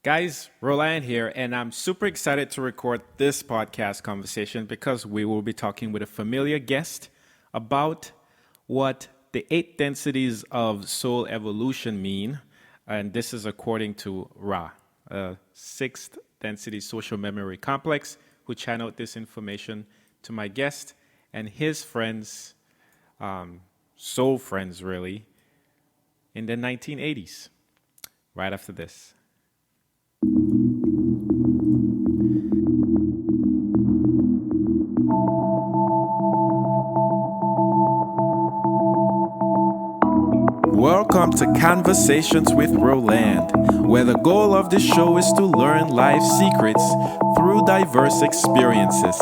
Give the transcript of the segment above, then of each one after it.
Guys, Roland here, and I'm super excited to record this podcast conversation because we will be talking with a familiar guest about what the eight densities of soul evolution mean. And this is according to Ra, a sixth density social memory complex, who channeled this information to my guest and his friends, soul friends really, in the 1980s, right after this. Welcome to Conversations with Roland, where the goal of this show is to learn life secrets through diverse experiences.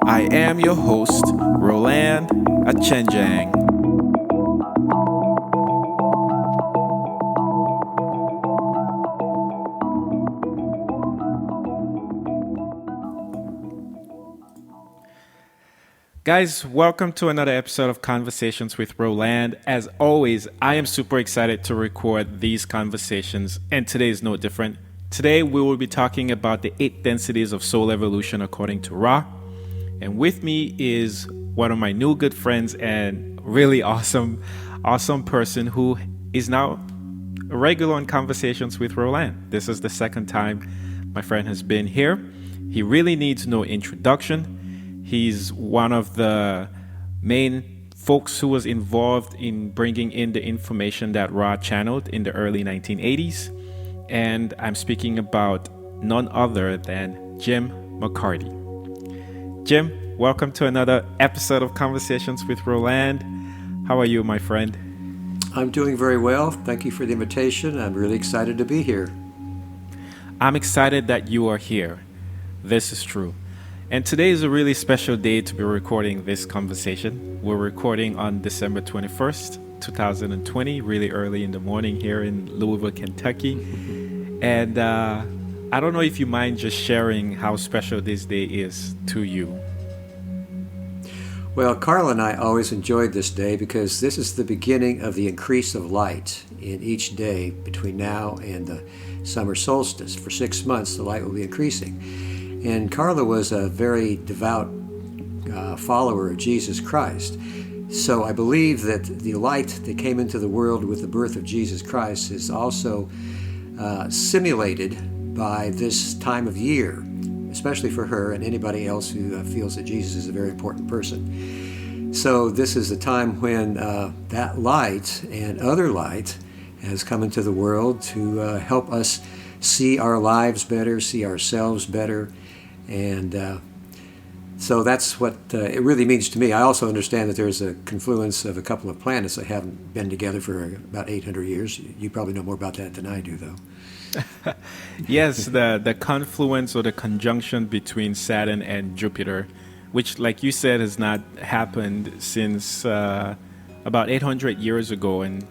I am your host, Roland Achenjang. Guys, welcome to another episode of Conversations with Roland. As always, I am super excited to record these conversations, and today is no different. Today, we will be talking about the eight densities of soul evolution according to Ra. And with me is one of my new good friends and really awesome person who is now a regular on Conversations with Roland. This is the second time my friend has been here. He really needs no introduction. He's one of the main folks who was involved in bringing in the information that Ra channeled in the early 1980s. And I'm speaking about none other than Jim McCarty. Jim, welcome to another episode of Conversations with Roland. How are you, my friend? I'm doing very well. Thank you for the invitation. I'm really excited to be here. I'm excited that you are here. This is true. And today is a really special day to be recording this conversation. We're recording on December 21st, 2020, really early in the morning here in Louisville, Kentucky. And I don't know if you mind just sharing how special this day is to you. Well, Carl and I always enjoyed this day because this is the beginning of the increase of light in each day between now and the summer solstice. For 6 months, the light will be increasing. And Carla was a very devout follower of Jesus Christ. So I believe that the light that came into the world with the birth of Jesus Christ is also simulated by this time of year, especially for her and anybody else who feels that Jesus is a very important person. So this is a time when that light and other light has come into the world to help us see our lives better, see ourselves better. And so that's what it really means to me. I also understand that there's a confluence of a couple of planets that haven't been together for about 800 years. You probably know more about that than I do, though. Yes, the confluence or the conjunction between Saturn and Jupiter, which, like you said, has not happened since about 800 years ago. And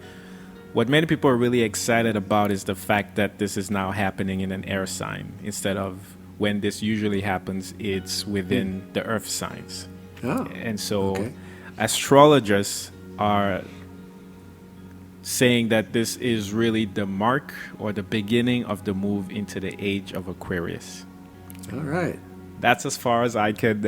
what many people are really excited about is the fact that this is now happening in an air sign instead of when this usually happens, it's within the earth signs. Oh, and so okay. Astrologers are saying that this is really the mark or the beginning of the move into the age of Aquarius. All right. That's as far as I could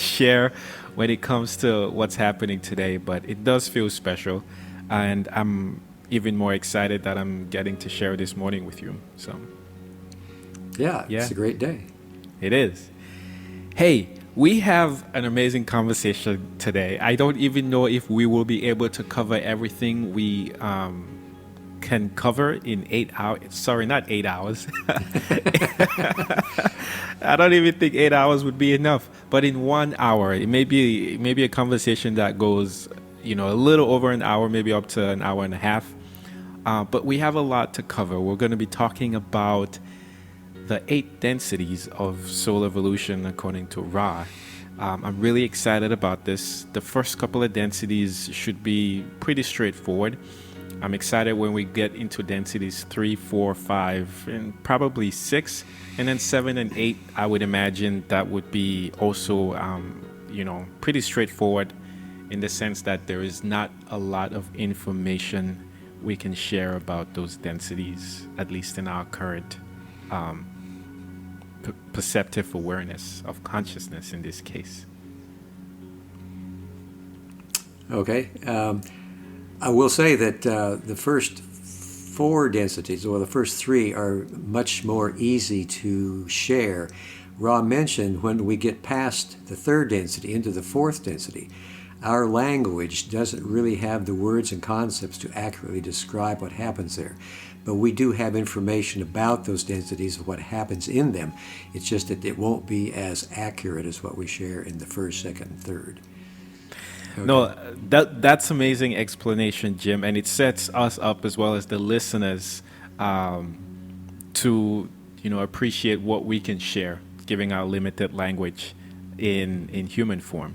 share when it comes to what's happening today, but it does feel special. And I'm even more excited that I'm getting to share this morning with you. So. Yeah, it's a great day. It is. Hey, we have an amazing conversation today. I don't even know if we will be able to cover everything we can cover in 8 hours. Sorry, not 8 hours. I don't even think 8 hours would be enough. But in 1 hour, it may be a conversation that goes, a little over an hour, maybe up to an hour and a half. But we have a lot to cover. We're going to be talking about the eight densities of soul evolution according to Ra. I'm really excited about this. The first couple of densities should be pretty straightforward. I'm excited when we get into densities 3, 4, 5, and probably 6. And then 7 and 8, I would imagine that would be also, pretty straightforward in the sense that there is not a lot of information we can share about those densities, at least in our current perceptive awareness of consciousness in this case? Okay. I will say that the first four densities, or the first three, are much more easy to share. Ra mentioned when we get past the third density into the fourth density, our language doesn't really have the words and concepts to accurately describe what happens there. But we do have information about those densities and what happens in them. It's just that it won't be as accurate as what we share in the first, second, and third. Okay. No, that's amazing explanation, Jim, and it sets us up as well as the listeners to appreciate what we can share, giving our limited language in human form.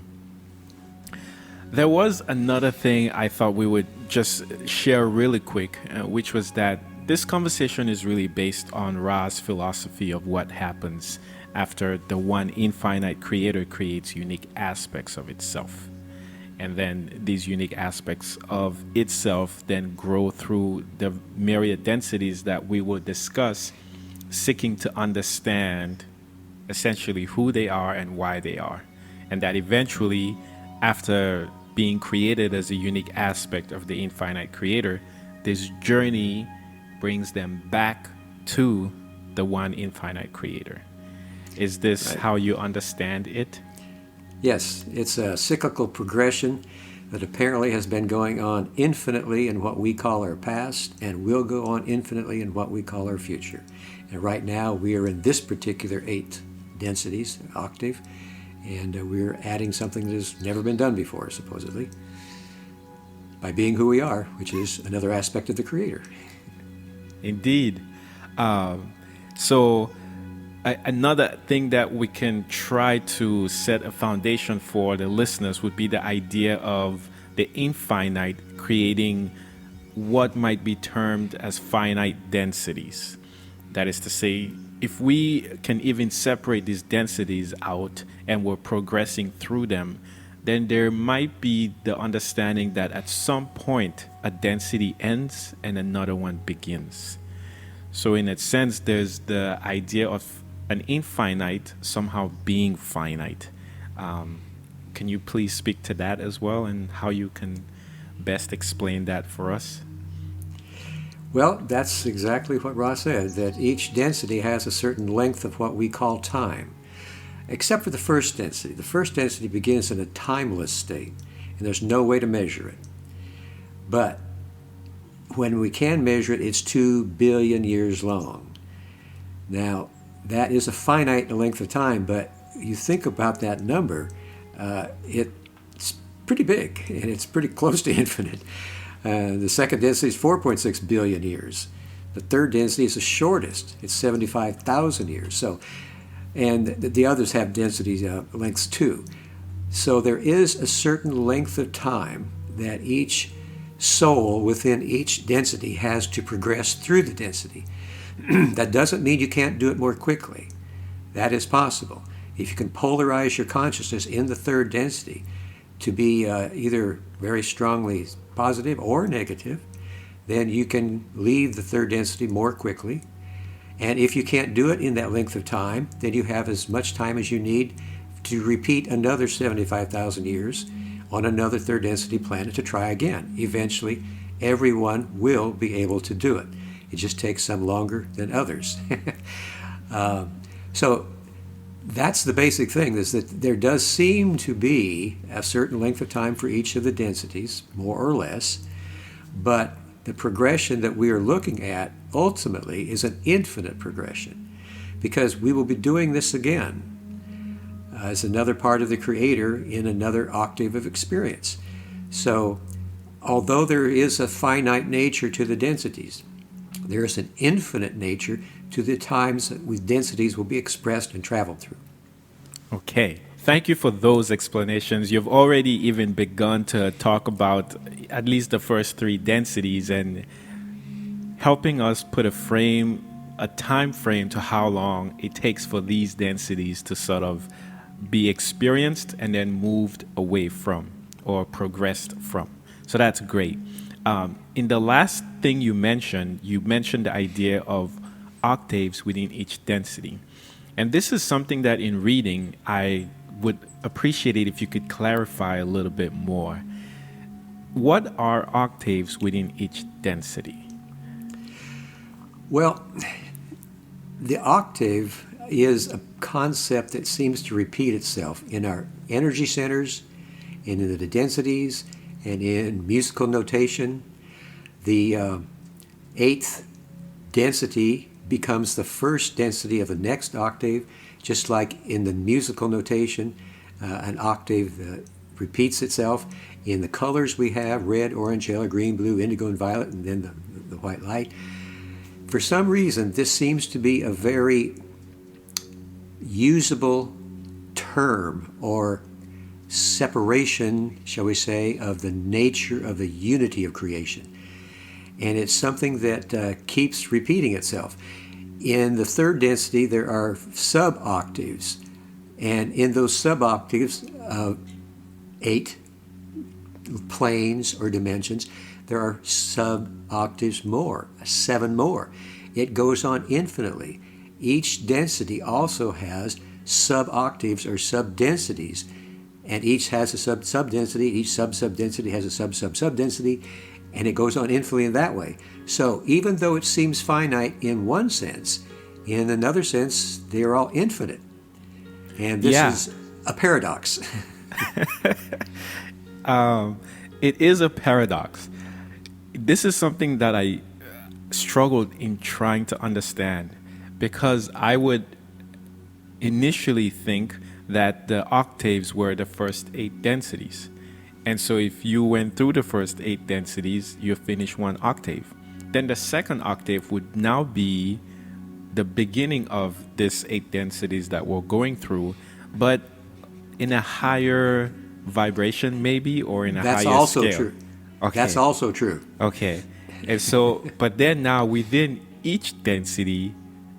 There was another thing I thought we would just share really quick, which was that this conversation is really based on Ra's philosophy of what happens after the one infinite creator creates unique aspects of itself. And then these unique aspects of itself then grow through the myriad densities that we will discuss, seeking to understand essentially who they are and why they are. And that eventually, after being created as a unique aspect of the infinite creator, this journey brings them back to the one infinite creator. Is this Right. how you understand it? Yes, it's a cyclical progression that apparently has been going on infinitely in what we call our past and will go on infinitely in what we call our future. And right now we are in this particular 8 densities, octave, and we're adding something that has never been done before, supposedly, by being who we are, which is another aspect of the Creator. Indeed. So another thing that we can try to set a foundation for the listeners would be the idea of the infinite creating what might be termed as finite densities. That is to say, if we can even separate these densities out and we're progressing through them, then there might be the understanding that at some point a density ends and another one begins. So in a sense, there's the idea of an infinite somehow being finite. Can you please speak to that as well and how you can best explain that for us? Well, that's exactly what Ross said, that each density has a certain length of what we call time, except for the first density. The first density begins in a timeless state, and there's no way to measure it. But when we can measure it, it's 2 billion years long. Now, that is a finite length of time, but you think about that number, it's pretty big, and it's pretty close to infinite. The second density is 4.6 billion years. The third density is the shortest. It's 75,000 years. So, and the others have density lengths too. So there is a certain length of time that each soul within each density has to progress through the density. That doesn't mean you can't do it more quickly. That is possible. If you can polarize your consciousness in the third density to be either very strongly positive or negative, then you can leave the third density more quickly. And if you can't do it in that length of time, then you have as much time as you need to repeat another 75,000 years on another third density planet to try again. Eventually, everyone will be able to do it. It just takes some longer than others. So that's the basic thing, is that there does seem to be a certain length of time for each of the densities, more or less, but the progression that we are looking at ultimately is an infinite progression, because we will be doing this again as another part of the Creator in another octave of experience. So although there is a finite nature to the densities, there is an infinite nature to the times that with densities will be expressed and traveled through. Okay. Thank you for those explanations. You've already even begun to talk about at least the first 3 densities and helping us put a time frame to how long it takes for these densities to sort of be experienced and then moved away from or progressed from. So that's great. In the last thing you mentioned the idea of octaves within each density. And this is something that in reading, I would appreciate it if you could clarify a little bit more. What are octaves within each density? Well, the octave is a concept that seems to repeat itself in our energy centers, and in the densities, and in musical notation. The eighth density becomes the first density of the next octave, just like in the musical notation, an octave repeats itself. In the colors we have, red, orange, yellow, green, blue, indigo, and violet, and then the white light. For some reason, this seems to be a very usable term or separation, shall we say, of the nature of the unity of creation. And it's something that keeps repeating itself. In the third density, there are sub-octaves. And in those sub-octaves, 8 planes or dimensions, there are sub-octaves more, 7 more. It goes on infinitely. Each density also has sub-octaves or sub-densities, and each has a sub-subdensity, each sub-subdensity has a sub-sub-subdensity, and it goes on infinitely in that way. So even though it seems finite in one sense, in another sense, they're all infinite. And this is a paradox. It is a paradox. This is something that I struggled in trying to understand, because I would initially think that the octaves were the first 8 densities. And so if you went through the first 8 densities, you finish one octave. Then the second octave would now be the beginning of this 8 densities that we're going through, but in a higher vibration maybe, or in a higher scale. That's also true. Okay. That's also true. Okay. And so, but then now within each density,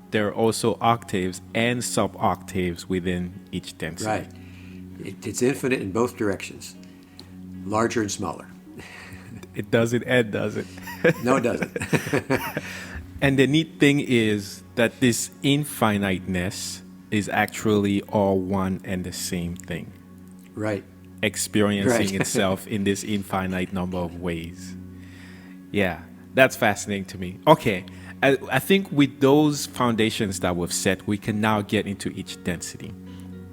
there are also octaves and sub-octaves within each density. Right. It's infinite in both directions, larger and smaller. It doesn't end, does it? No, it doesn't. And the neat thing is that this infiniteness is actually all one and the same thing, Right. experiencing Right. itself in this infinite number of ways. Yeah, that's fascinating to me. Okay, I think with those foundations that we've set, we can now get into each density.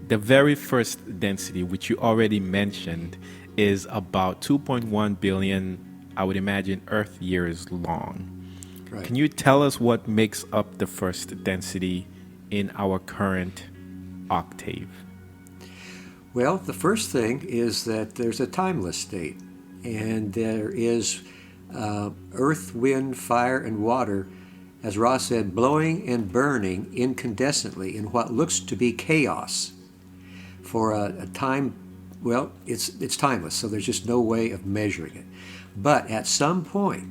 The very first density, which you already mentioned, is about 2.1 billion, I would imagine, Earth years long. Right. Can you tell us what makes up the first density in our current octave? Well, the first thing is that there's a timeless state, and there is earth, wind, fire, and water, as Ross said, blowing and burning incandescently in what looks to be chaos for a time. Well, it's timeless, so there's just no way of measuring it. But at some point,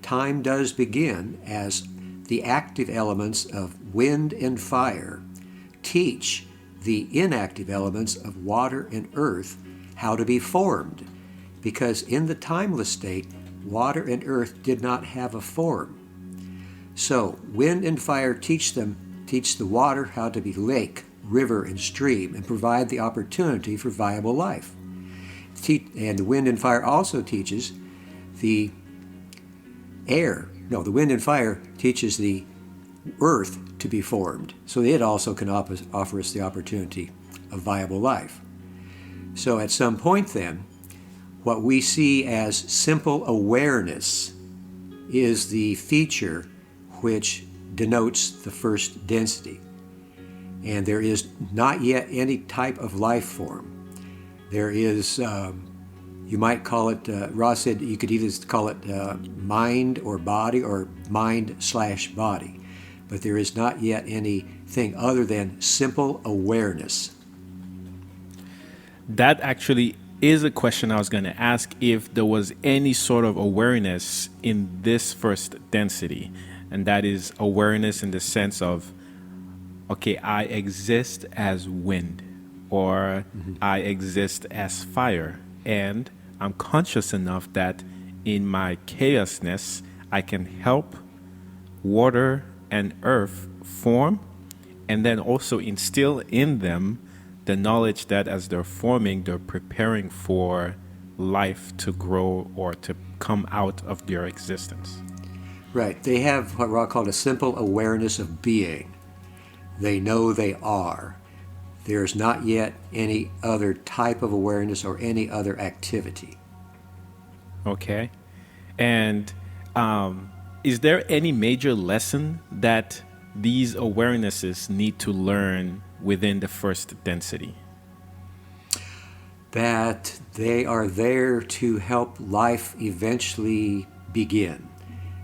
time does begin as the active elements of wind and fire teach the inactive elements of water and earth how to be formed. Because in the timeless state, water and earth did not have a form. So wind and fire teach the water how to be lake, river, and stream, and provide the opportunity for viable life. And the wind and fire also teaches the wind and fire teaches the earth to be formed, so it also can offer us the opportunity of viable life. So at some point then, what we see as simple awareness is the feature which denotes the first density. And there is not yet any type of life form. There is, you might call it, Ross said you could either call it mind or body, or mind/body. But there is not yet anything other than simple awareness. That actually is a question I was going to ask, if there was any sort of awareness in this first density. And that is awareness in the sense of, okay, I exist as wind, or I exist as fire, and I'm conscious enough that in my chaosness, I can help water and earth form, and then also instill in them the knowledge that as they're forming, they're preparing for life to grow or to come out of their existence. Right. They have what Ra called a simple awareness of being. They know they are. There's not yet any other type of awareness or any other activity. Okay. And is there any major lesson that these awarenesses need to learn within the first density? That they are there to help life eventually begin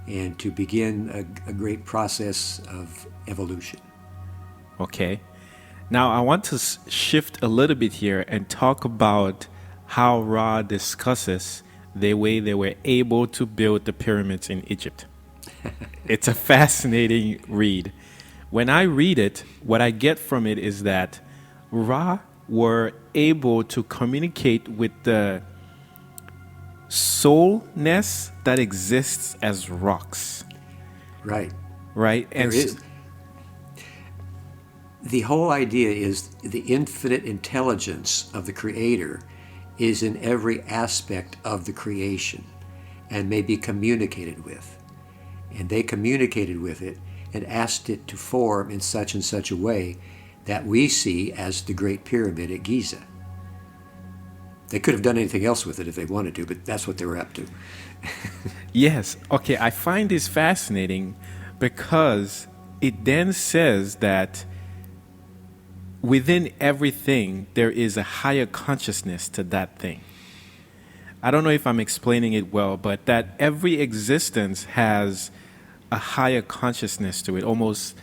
and to begin a great process of evolution. Okay. Now, I want to shift a little bit here and talk about how Ra discusses the way they were able to build the pyramids in Egypt. It's a fascinating read. When I read it, what I get from it is that Ra were able to communicate with the soulness that exists as rocks, Right. right? And There is. The whole idea is the infinite intelligence of the Creator is in every aspect of the creation and may be communicated with. And they communicated with it and asked it to form in such and such a way that we see as the Great Pyramid at Giza. They could have done anything else with it if they wanted to, but that's what they were up to. yes, okay, I find this fascinating because it then says that within everything, there is a higher consciousness to that thing. I don't know if I'm explaining it well, but that every existence has a higher consciousness to it, almost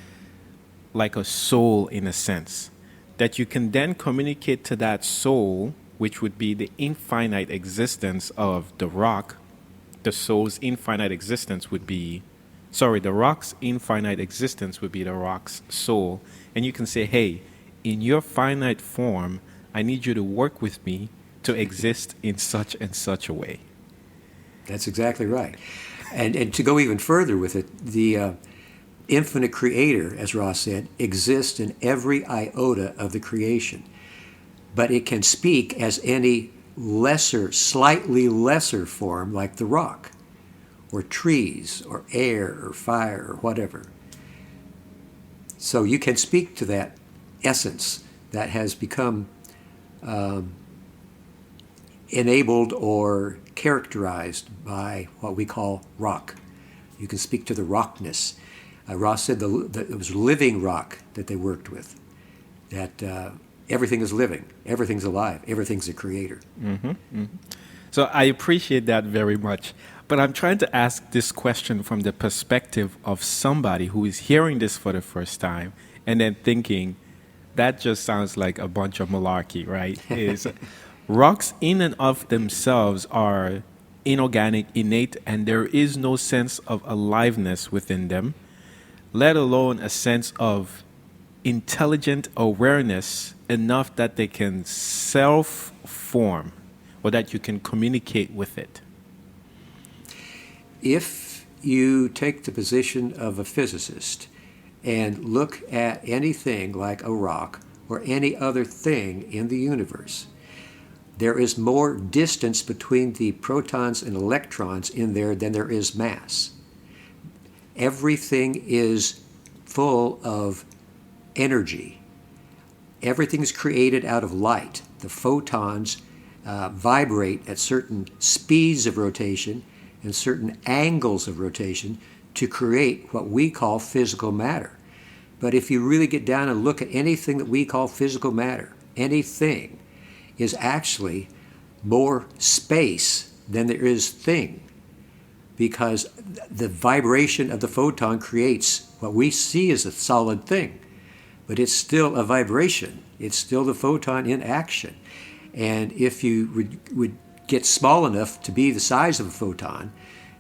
like a soul in a sense, that you can then communicate to that soul, which would be the infinite existence of the rock. The soul's infinite existence would be, the rock's infinite existence would be the rock's soul. And you can say, hey, in your finite form, I need you to work with me to exist in such and such a way. That's exactly right. And to go even further with it, the infinite Creator, as Ross said, exists in every iota of the creation. But it can speak as any lesser, slightly lesser form like the rock, or trees, or air, or fire, or whatever. So you can speak to that essence that has become enabled or characterized by what we call rock. You can speak to the rockness. Ross said that it was living rock that they worked with, that everything is living, everything's alive, everything's a creator. So I appreciate that very much. But I'm trying to ask this question from the perspective of somebody who is hearing this for the first time and then thinking, that just sounds like a bunch of malarkey, right? Is rocks in and of themselves are inorganic, innate, and there is no sense of aliveness within them, let alone a sense of intelligent awareness enough that they can self-form or that you can communicate with it. If you take the position of a physicist and look at anything like a rock or any other thing in the universe, there is more distance between the protons and electrons in there than there is mass. Everything is full of energy. Everything's created out of light. The photons vibrate at certain speeds of rotation and certain angles of rotation to create what we call physical matter. But if you really get down and look at anything that we call physical matter, anything is actually more space than there is thing, because the vibration of the photon creates what we see as a solid thing, but it's still a vibration. It's still the photon in action. And if you would get small enough to be the size of a photon,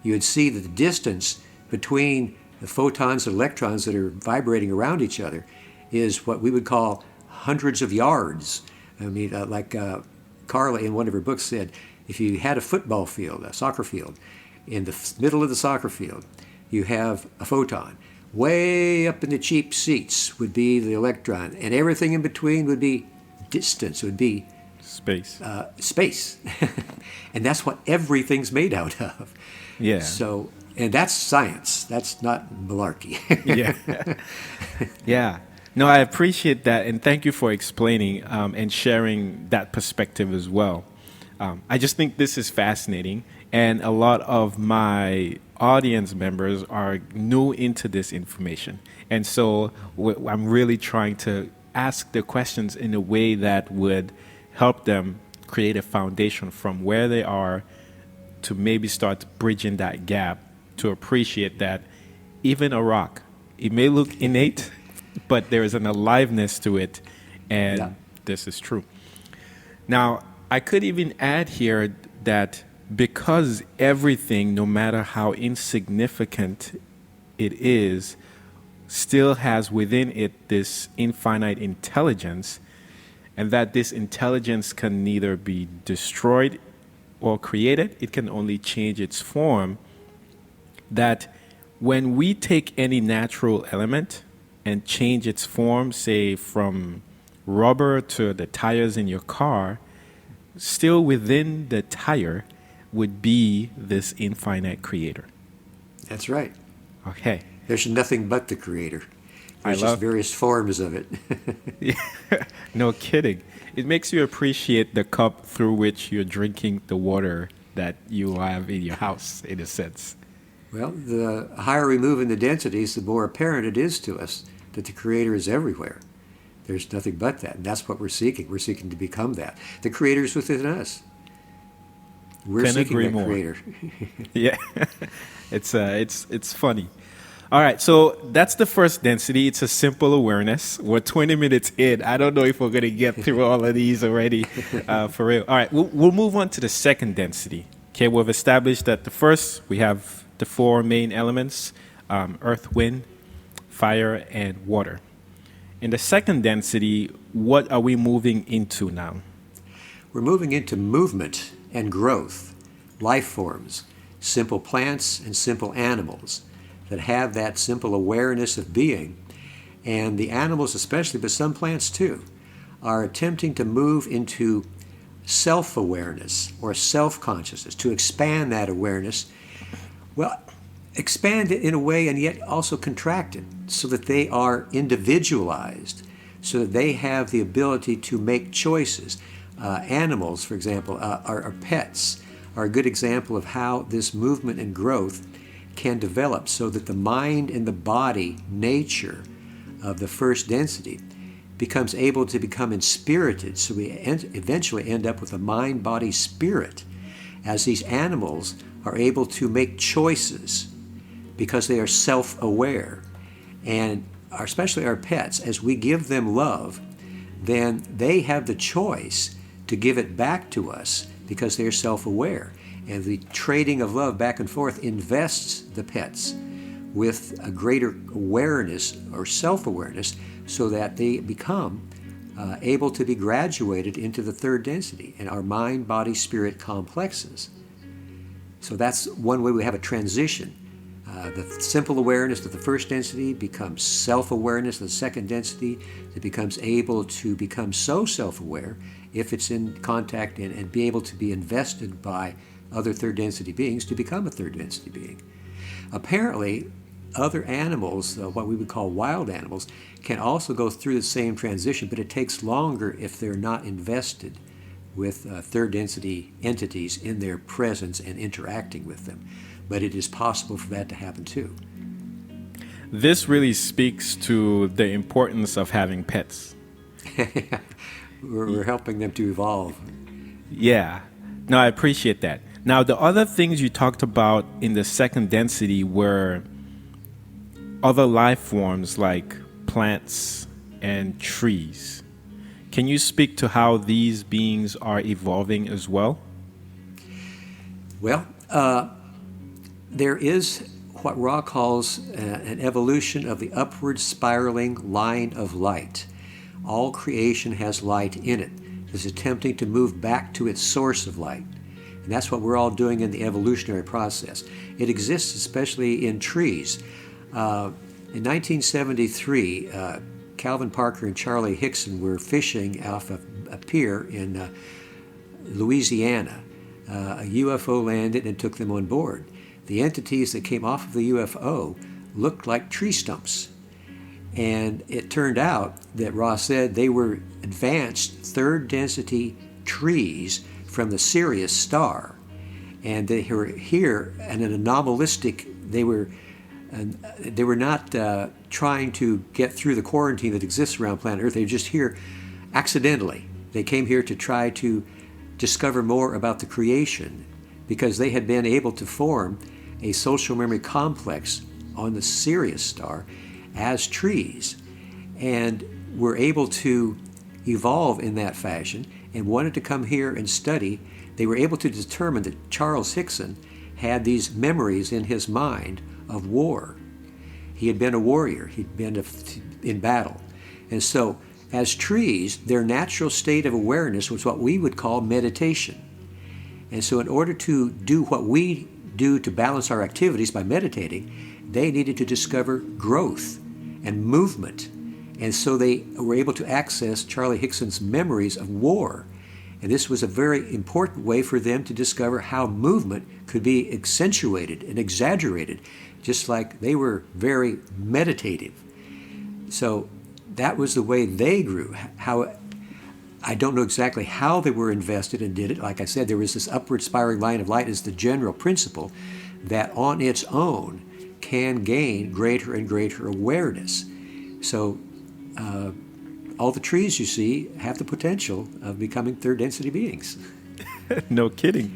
you would see that the distance between the photons and electrons that are vibrating around each other is what we would call hundreds of yards. I mean, like Carla in one of her books said, if you had a football field, a soccer field, In the middle of the soccer field, you have a photon. Way up in the cheap seats would be the electron, and everything in between would be distance, would be Space. space. And that's what everything's made out of. Yeah. So, and that's science. That's not malarkey. Yeah. Yeah. No, I appreciate that. And thank you for explaining and sharing that perspective as well. I just think this is fascinating. And a lot of my audience members are new into this information. And so I'm really trying to ask the questions in a way that would help them create a foundation from where they are to maybe start bridging that gap to appreciate that even a rock, it may look innate, but there is an aliveness to it, and Yeah. this is true. Now, I could even add here that because everything, no matter how insignificant it is, still has within it this infinite intelligence, and that this intelligence can neither be destroyed or created, it can only change its form, that when we take any natural element and change its form, say from rubber to the tires in your car, still within the tire would be this infinite creator. That's right. Okay. There's nothing but the creator. There's love- just various forms of it. No kidding. It makes you appreciate the cup through which you're drinking the water that you have in your house, in a sense. Well, the higher we move in the densities, the more apparent it is to us that the creator is everywhere. There's nothing but that. And that's what we're seeking. We're seeking to become that. The creator is within us. We're Couldn't seeking agree that more. creator. Yeah, it's funny. All right, so that's the first density. It's a simple awareness. We're 20 minutes in. I don't know if we're gonna get through all of these already, for real. All right, we'll move on to the second density. Okay, we've established that the first we have the four main elements: earth, wind, fire, and water. In the second density, what are we moving into now? We're moving into movement and growth, life forms, simple plants and simple animals that have that simple awareness of being. And the animals especially, but some plants too, are attempting to move into self-awareness or self-consciousness, to expand that awareness. Well, expand it in a way and yet also contract it so that they are individualized, so that they have the ability to make choices. Animals, for example, our pets are a good example of how this movement and growth can develop so that the mind and the body nature of the first density becomes able to become inspirited. So we eventually end up with a mind, body, spirit, as these animals are able to make choices because they are self-aware. And especially our pets, as we give them love, then they have the choice to give it back to us because they're self-aware. And the trading of love back and forth invests the pets with a greater awareness or self-awareness so that they become able to be graduated into the third density in our mind, body, spirit complexes. So that's one way we have a transition. The simple awareness of the first density becomes self-awareness of the second density. It becomes able to become so self-aware if it's in contact and be able to be invested by other third density beings to become a third density being. Apparently, other animals, what we would call wild animals, can also go through the same transition, but it takes longer if they're not invested with third density entities in their presence and interacting with them. But it is possible for that to happen too. This really speaks to the importance of having pets. We're helping them to evolve. Yeah. No, I appreciate that. Now, the other things you talked about in the second density were other life forms like plants and trees. Can you speak to how these beings are evolving as well? Well, there is what Ra calls an evolution of the upward spiraling line of light. All creation has light in it. It's attempting to move back to its source of light. And that's what we're all doing in the evolutionary process. It exists especially in trees. In 1973, Calvin Parker and Charlie Hickson were fishing off a pier in Louisiana. A UFO landed and took them on board. The entities that came off of the UFO looked like tree stumps. And it turned out that Ross said they were advanced third density trees from the Sirius star. And they were here in an anomalistic, they were not trying to get through the quarantine that exists around planet Earth. They were just here accidentally. They came here to try to discover more about the creation because they had been able to form a social memory complex on the Sirius star as trees and were able to evolve in that fashion and wanted to come here and study. They were able to determine that Charles Hickson had these memories in his mind of war. He had been a warrior. He'd been in battle. And so as trees, their natural state of awareness was what we would call meditation. And so in order to do what we do to balance our activities by meditating, they needed to discover growth and movement. And so they were able to access Charlie Hickson's memories of war. And this was a very important way for them to discover how movement could be accentuated and exaggerated, just like they were very meditative. So that was the way they grew. I don't know exactly how they were invested and did it. Like I said, there was this upward spiraling line of light as the general principle that on its own can gain greater and greater awareness. So all the trees you see have the potential of becoming third density beings. No kidding.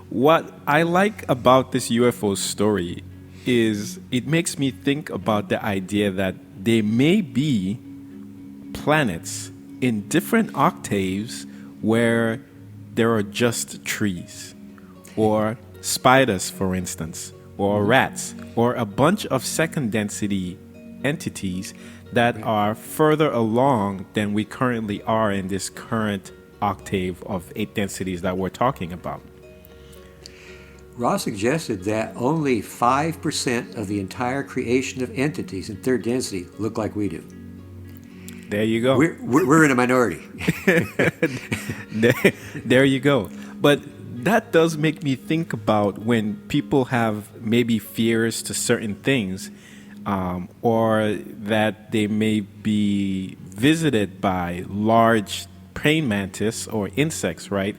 What I like about this UFO story is it makes me think about the idea that there may be planets in different octaves where there are just trees, or spiders, for instance, or rats, or a bunch of second density entities that are further along than we currently are in this current octave of 8 densities that we're talking about. Ross suggested that only 5% of the entire creation of entities in third density look like we do. There you go. We're in a minority. there you go. But that does make me think about when people have maybe fears to certain things, or that they may be visited by large praying mantis or insects, right?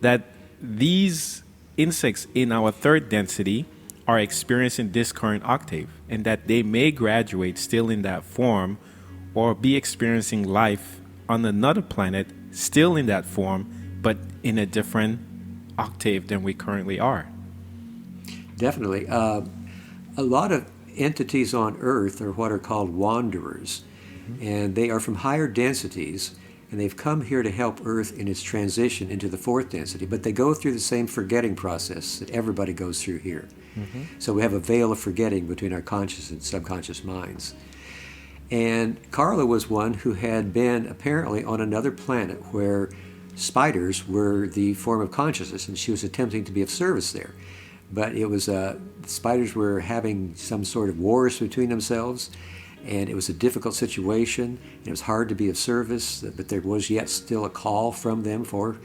That these insects in our third density are experiencing this current octave, and that they may graduate still in that form or be experiencing life on another planet still in that form, but in a different octave than we currently are. Definitely. A lot of entities on Earth are what are called wanderers, and they are from higher densities, and they've come here to help Earth in its transition into the fourth density, but they go through the same forgetting process that everybody goes through here. So we have a veil of forgetting between our conscious and subconscious minds. And Carla was one who had been apparently on another planet where spiders were the form of consciousness, and she was attempting to be of service there. But it was spiders were having some sort of wars between themselves, and it was a difficult situation. It was hard to be of service, but there was yet still a call from them for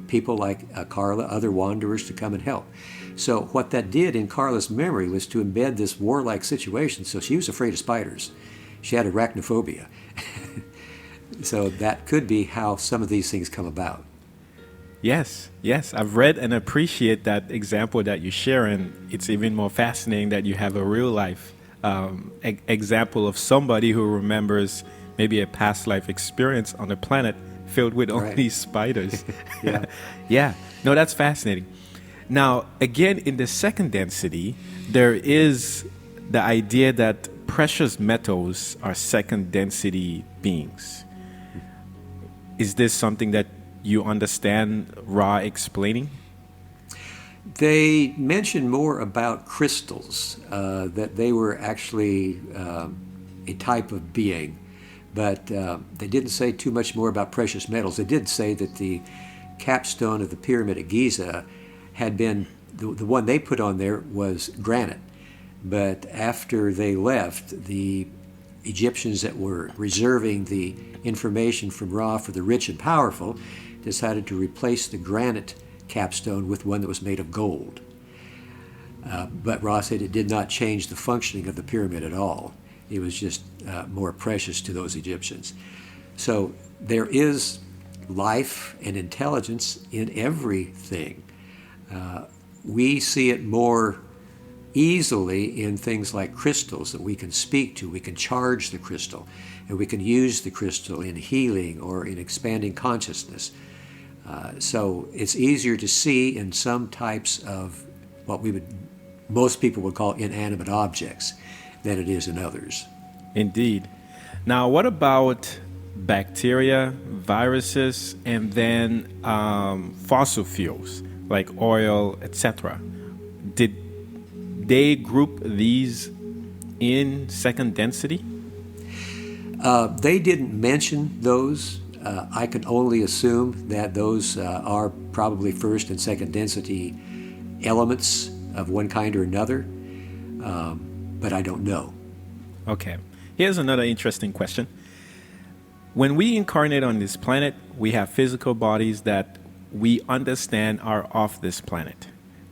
people like Carla, other wanderers, to come and help. So what that did in Carla's memory was to embed this warlike situation. So she was afraid of spiders. She had arachnophobia. So that could be how some of these things come about. Yes. I've read and appreciate that example that you share, and it's even more fascinating that you have a real life example of somebody who remembers maybe a past life experience on a planet filled with only spiders. Yeah. No, that's fascinating. Now, again, in the second density, there is the idea that precious metals are second density beings. Is this something that you understand Ra explaining? They mentioned more about crystals, that they were actually a type of being, but they didn't say too much more about precious metals. They did say that the capstone of the pyramid at Giza had been, the one they put on there was granite. But after they left, the Egyptians that were reserving the information from Ra for the rich and powerful decided to replace the granite capstone with one that was made of gold. But Ra said it did not change the functioning of the pyramid at all. It was just more precious to those Egyptians. So there is life and intelligence in everything. We see it more easily in things like crystals that we can speak to. We can charge the crystal, and we can use the crystal in healing or in expanding consciousness. So it's easier to see in some types of what most people would call inanimate objects than it is in others. Indeed. Now, what about bacteria, viruses, and then fossil fuels like oil, etc.? Did they group these in second density? They didn't mention those. I can only assume that those are probably first and second density elements of one kind or another, but I don't know. Okay. Here's another interesting question. When we incarnate on this planet, we have physical bodies that we understand are off this planet.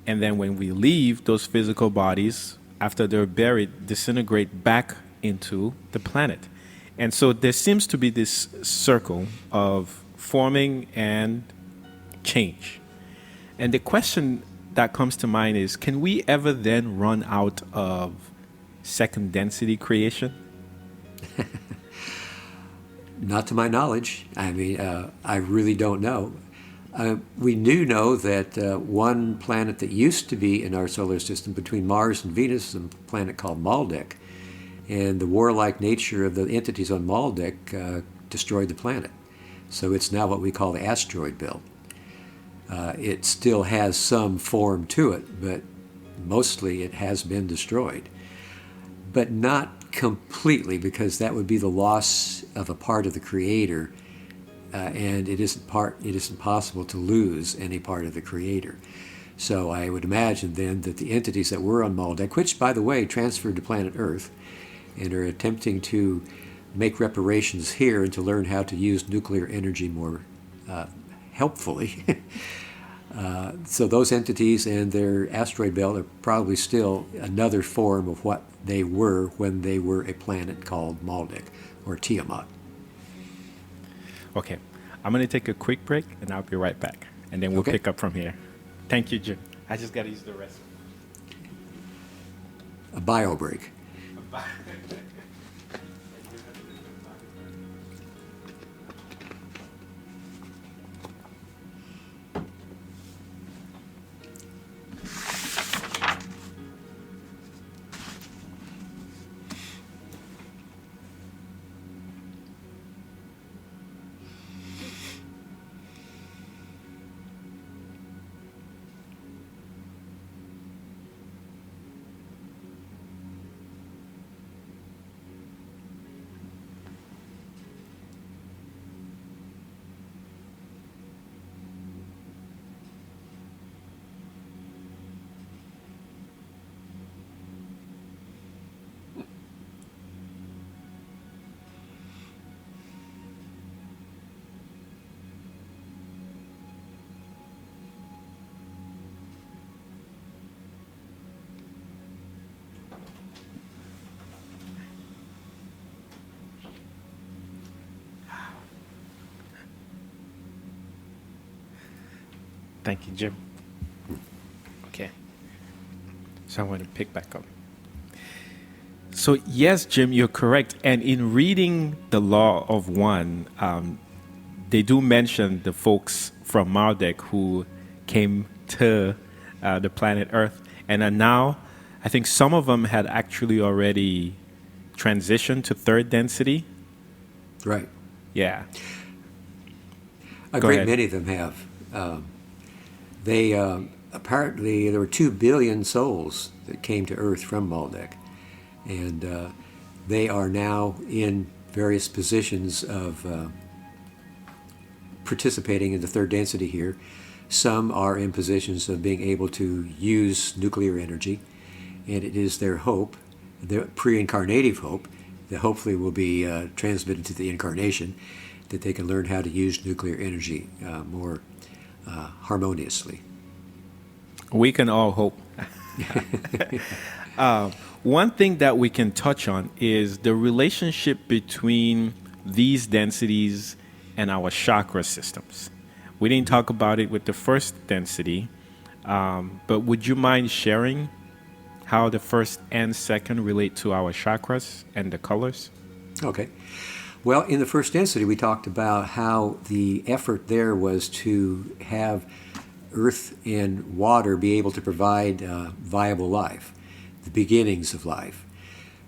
And then when we leave, those physical bodies, after they're buried, disintegrate back into the planet. And so there seems to be this circle of forming and change. And the question that comes to mind is, can we ever then run out of second density creation? Not to my knowledge. I mean, I really don't know. We do know that one planet that used to be in our solar system between Mars and Venus is a planet called Maldek. And the warlike nature of the entities on Maldek destroyed the planet. So it's now what we call the asteroid belt. It still has some form to it, but mostly it has been destroyed. But not completely, because that would be the loss of a part of the Creator, and it isn't possible to lose any part of the Creator. So I would imagine then that the entities that were on Maldek, which by the way transferred to planet Earth, and are attempting to make reparations here and to learn how to use nuclear energy more helpfully. So those entities and their asteroid belt are probably still another form of what they were when they were a planet called Maldek or Tiamat. Okay, I'm going to take a quick break and I'll be right back. And then we'll pick up from here. Thank you, Jim. I just got to use the restroom. A bio break. Thank you, Jim. Okay. So I want to pick back up. So yes, Jim, you're correct. And in reading the Law of One, they do mention the folks from Maldek who came to the planet Earth and are now, I think some of them had actually already transitioned to third density. Right. Yeah. A Go great ahead. many of them have. They apparently there were 2 billion souls that came to Earth from Maldek, and they are now in various positions of participating in the third density here. Some are in positions of being able to use nuclear energy, and it is their hope, their pre-incarnative hope, that hopefully will be transmitted to the incarnation, that they can learn how to use nuclear energy more harmoniously. We can all hope. One thing that we can touch on is the relationship between these densities and our chakra systems. We didn't talk about it with the first density, but would you mind sharing how the first and second relate to our chakras and the colors? Okay. Well, in the first density, we talked about how the effort there was to have earth and water be able to provide viable life, the beginnings of life.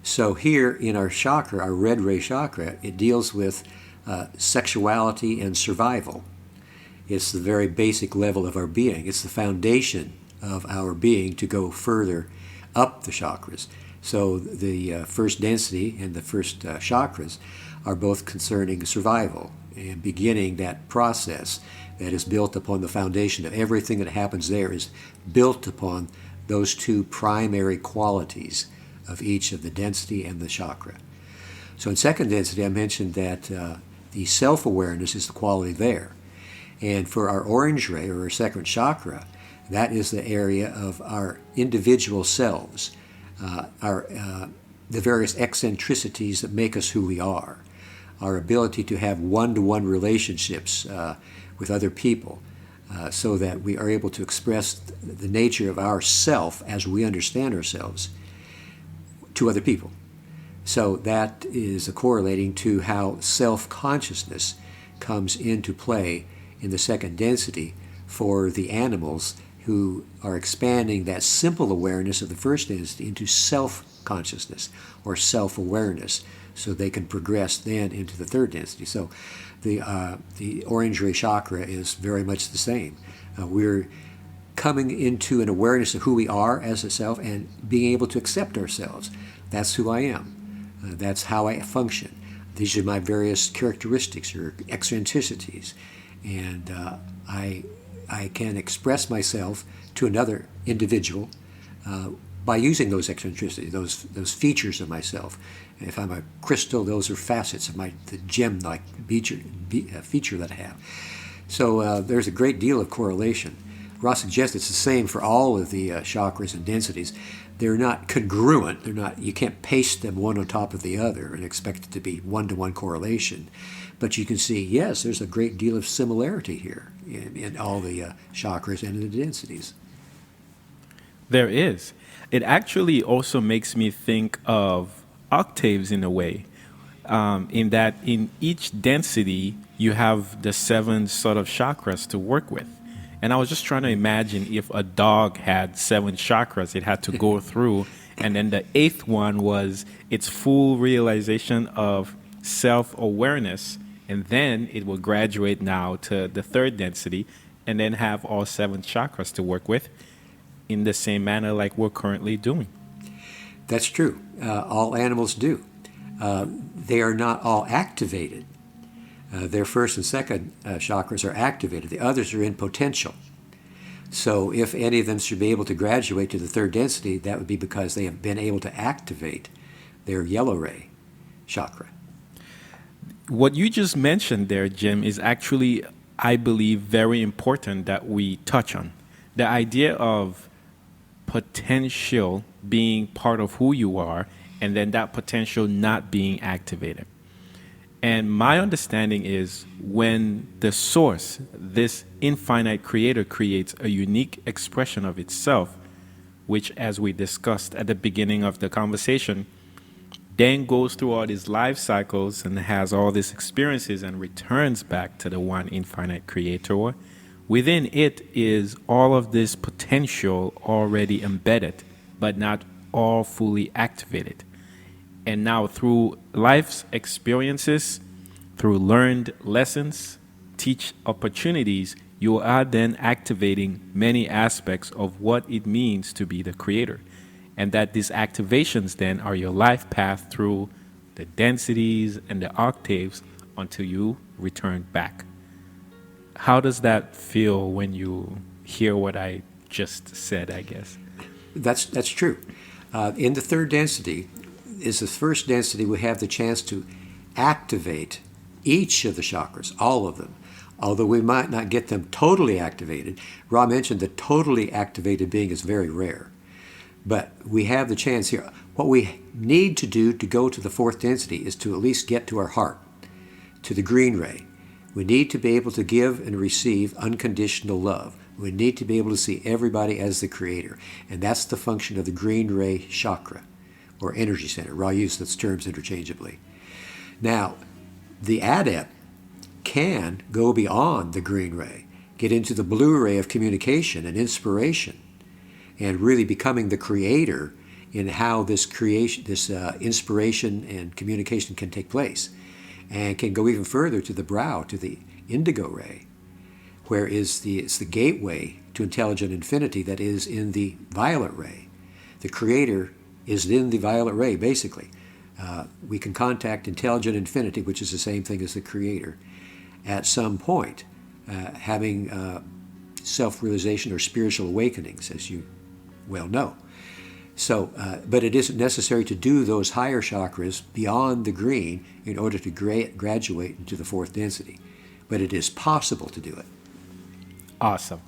So here in our chakra, our red ray chakra, it deals with sexuality and survival. It's the very basic level of our being. It's the foundation of our being to go further up the chakras. So the first density and the first chakras are both concerning survival and beginning that process that is built upon the foundation of everything that happens there is built upon those two primary qualities of each of the density and the chakra. So in second density, I mentioned that the self-awareness is the quality there. And for our orange ray, or our second chakra, that is the area of our individual selves, the various eccentricities that make us who we are, our ability to have one-to-one relationships with other people, so that we are able to express the nature of our self as we understand ourselves to other people. So that is correlating to how self-consciousness comes into play in the second density for the animals who are expanding that simple awareness of the first density into self-consciousness or self-awareness, so they can progress then into the third density. So the orange ray chakra is very much the same. We're coming into an awareness of who we are as a self and being able to accept ourselves. That's who I am. That's how I function. These are my various characteristics or eccentricities. And I can express myself to another individual by using those eccentricities, those features of myself. And if I'm a crystal, those are facets of the gem-like feature that I have. So there's a great deal of correlation. Ross suggests it's the same for all of the chakras and densities. They're not congruent. You can't paste them one on top of the other and expect it to be one-to-one correlation. But you can see, yes, there's a great deal of similarity here in all the chakras and the densities. There is. It actually also makes me think of octaves in a way, in that in each density you have the 7 sort of chakras to work with. And I was just trying to imagine if a dog had 7 chakras it had to go through, and then the 8th one was its full realization of self-awareness, and then it will graduate now to the 3rd density and then have all 7 chakras to work with in the same manner like we're currently doing. That's true. All animals do. They are not all activated. Their first and second chakras are activated. The others are in potential. So if any of them should be able to graduate to the 3rd density, that would be because they have been able to activate their yellow ray chakra. What you just mentioned there, Jim, is actually, I believe, very important that we touch on. The idea of potential being part of who you are, and then that potential not being activated. And my understanding is when the source, this infinite creator, creates a unique expression of itself, which, as we discussed at the beginning of the conversation, then goes through all these life cycles and has all these experiences and returns back to the one infinite creator, within it is all of this potential already embedded, but not all fully activated. And now through life's experiences, through learned lessons, teach opportunities, you are then activating many aspects of what it means to be the creator. And that these activations then are your life path through the densities and the octaves until you return back. how does that feel when you hear what I just said, I guess? That's true. In the third density is the first density we have the chance to activate each of the chakras, all of them. Although we might not get them totally activated. Ra mentioned that totally activated being is very rare. But we have the chance here. What we need to do to go to the fourth density is to at least get to our heart, to the green ray. We need to be able to give and receive unconditional love. We need to be able to see everybody as the creator. And that's the function of the green ray chakra, or energy center. Ra used those terms interchangeably. Now, the adept can go beyond the green ray, get into the blue ray of communication and inspiration, and really becoming the creator in how this creation, this inspiration and communication can take place, and can go even further to the brow, to the indigo ray, where it's the gateway to intelligent infinity that is in the violet ray. The creator is in the violet ray, basically. We can contact intelligent infinity, which is the same thing as the creator, at some point, having self-realization or spiritual awakenings, as you well know. So, but it isn't necessary to do those higher chakras beyond the green in order to graduate into the fourth density. But it is possible to do it. Awesome.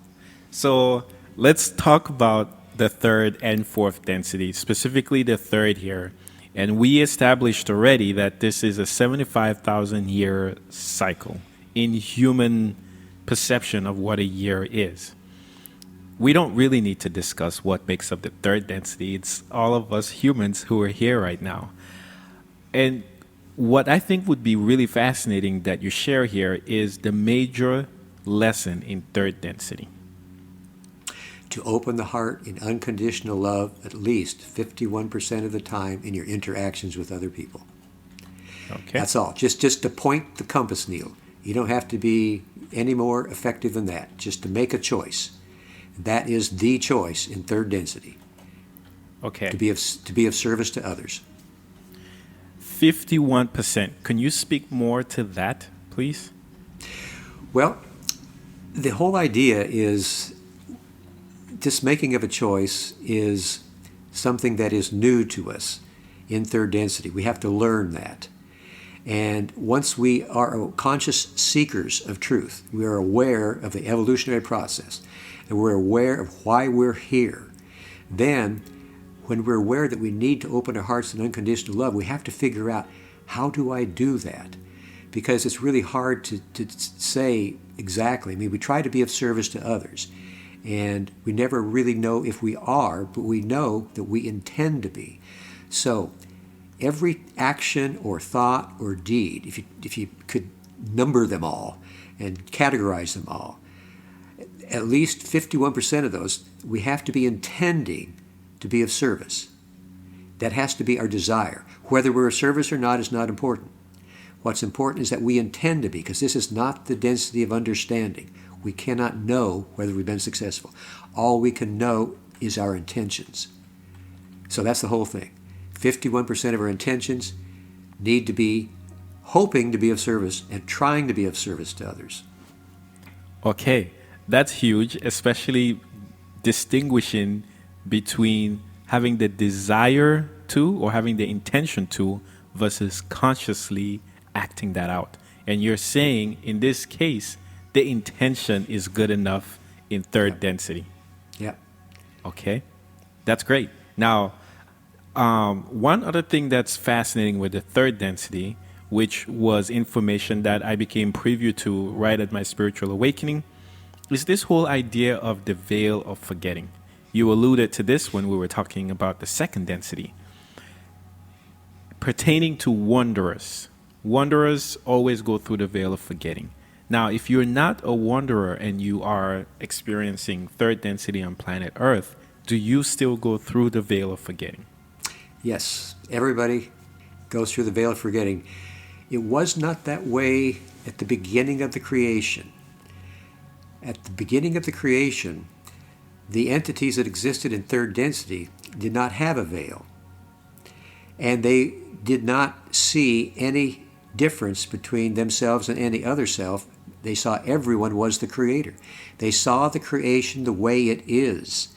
So let's talk about the third and fourth density, specifically the third here. And we established already that this is a 75,000 year cycle in human perception of what a year is. We don't really need to discuss what makes up the third density. It's all of us humans who are here right now. And what I think would be really fascinating that you share here is the major lesson in third density. To open the heart in unconditional love at least 51% of the time in your interactions with other people. Okay. That's all. Just to point the compass needle. You don't have to be any more effective than that. Just to make a choice. That is the choice in third density. Okay. To be of service to others. 51%. Can you speak more to that, please? Well, the whole idea is this making of a choice is something that is new to us in third density. We have to learn that. And once we are conscious seekers of truth, we are aware of the evolutionary process, and we're aware of why we're here, then when we're aware that we need to open our hearts in unconditional love, we have to figure out, how do I do that? Because it's really hard to say exactly. I mean, we try to be of service to others, and we never really know if we are, but we know that we intend to be. So every action or thought or deed, if you could number them all and categorize them all, at least 51% of those, we have to be intending to be of service. That has to be our desire. Whether we're of service or not is not important. What's important is that we intend to be, because this is not the density of understanding. We cannot know whether we've been successful. All we can know is our intentions. So that's the whole thing. 51% of our intentions need to be hoping to be of service and trying to be of service to others. Okay, that's huge, especially distinguishing between having the desire to or having the intention to versus consciously acting that out. And you're saying in this case, the intention is good enough in third density. Yeah. Okay, that's great. Now, one other thing that's fascinating with the third density, which was information that I became privy to right at my spiritual awakening, is this whole idea of the veil of forgetting. You alluded to this when we were talking about the second density. Pertaining to wanderers. Wanderers always go through the veil of forgetting. Now, if you're not a wanderer and you are experiencing third density on planet Earth, do you still go through the veil of forgetting? Yes, everybody goes through the veil of forgetting. It was not that way at the beginning of the creation. At the beginning of the creation, the entities that existed in third density did not have a veil. And they did not see any difference between themselves and any other self They saw everyone was the creator. They saw the creation the way it is.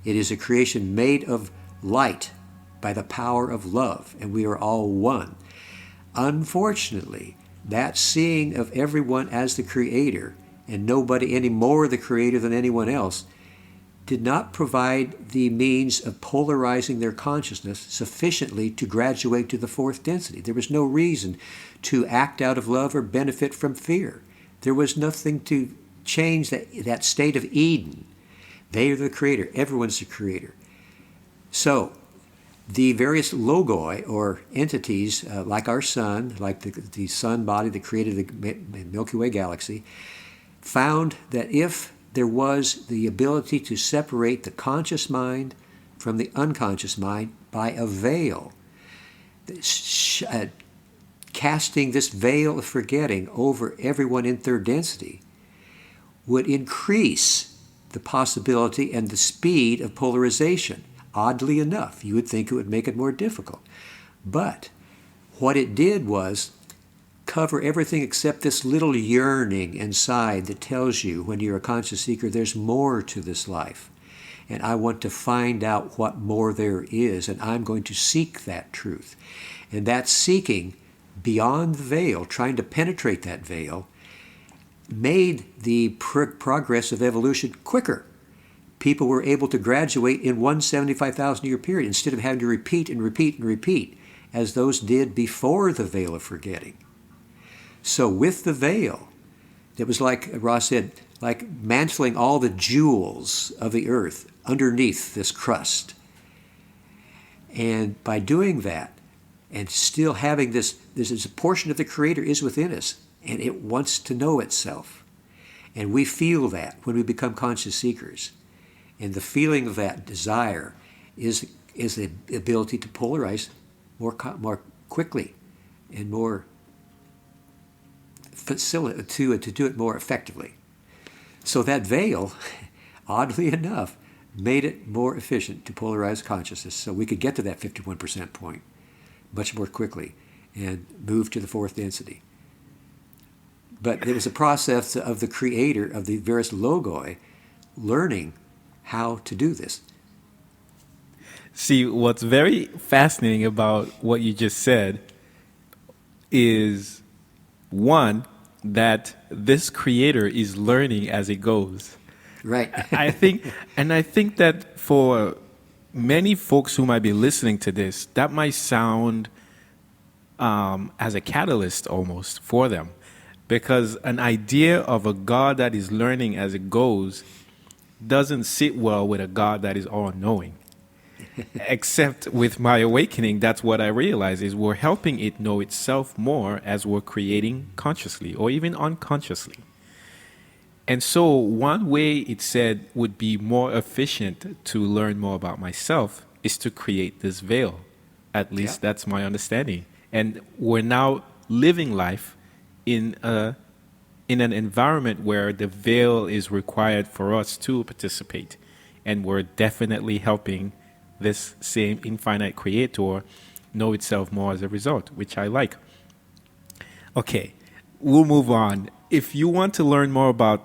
It is a creation made of light by the power of love, and we are all one. Unfortunately, that seeing of everyone as the creator, and nobody any more the creator than anyone else, did not provide the means of polarizing their consciousness sufficiently to graduate to the fourth density. There was no reason to act out of love or benefit from fear. There was nothing to change that state of Eden. They are the creator. Everyone's the creator. So, the various logoi, or entities, like our sun, like the sun body that created the Milky Way galaxy, found that if there was the ability to separate the conscious mind from the unconscious mind by a veil, casting this veil of forgetting over everyone in third density would increase the possibility and the speed of polarization. Oddly enough, you would think it would make it more difficult. But what it did was cover everything except this little yearning inside that tells you, when you're a conscious seeker, there's more to this life. And I want to find out what more there is, and I'm going to seek that truth. And that seeking beyond the veil, trying to penetrate that veil, made the progress of evolution quicker. People were able to graduate in one 75,000 year period instead of having to repeat and repeat and repeat, as those did before the veil of forgetting. So with the veil, it was like Ross said, like mantling all the jewels of the earth underneath this crust. And by doing that, and still having this a portion of the Creator is within us, and it wants to know itself. And we feel that when we become conscious seekers. And the feeling of that desire is the ability to polarize more quickly and more to do it more effectively. So that veil, oddly enough, made it more efficient to polarize consciousness, so we could get to that 51% point much more quickly and move to the fourth density. But it was a process of the creator of the various logoi learning how to do this. See, what's very fascinating about what you just said is, one, that this creator is learning as it goes. Right. I think that for many folks who might be listening to this, that might sound as a catalyst almost for them, because an idea of a God that is learning as it goes doesn't sit well with a God that is all-knowing. Except with my awakening, that's what I realize, is we're helping it know itself more as we're creating consciously or even unconsciously. And so one way it said would be more efficient to learn more about myself is to create this veil. At least that's my understanding. And we're now living life in an environment where the veil is required for us to participate. And we're definitely helping this same infinite creator know itself more as a result, which I like. Okay, we'll move on. If you want to learn more about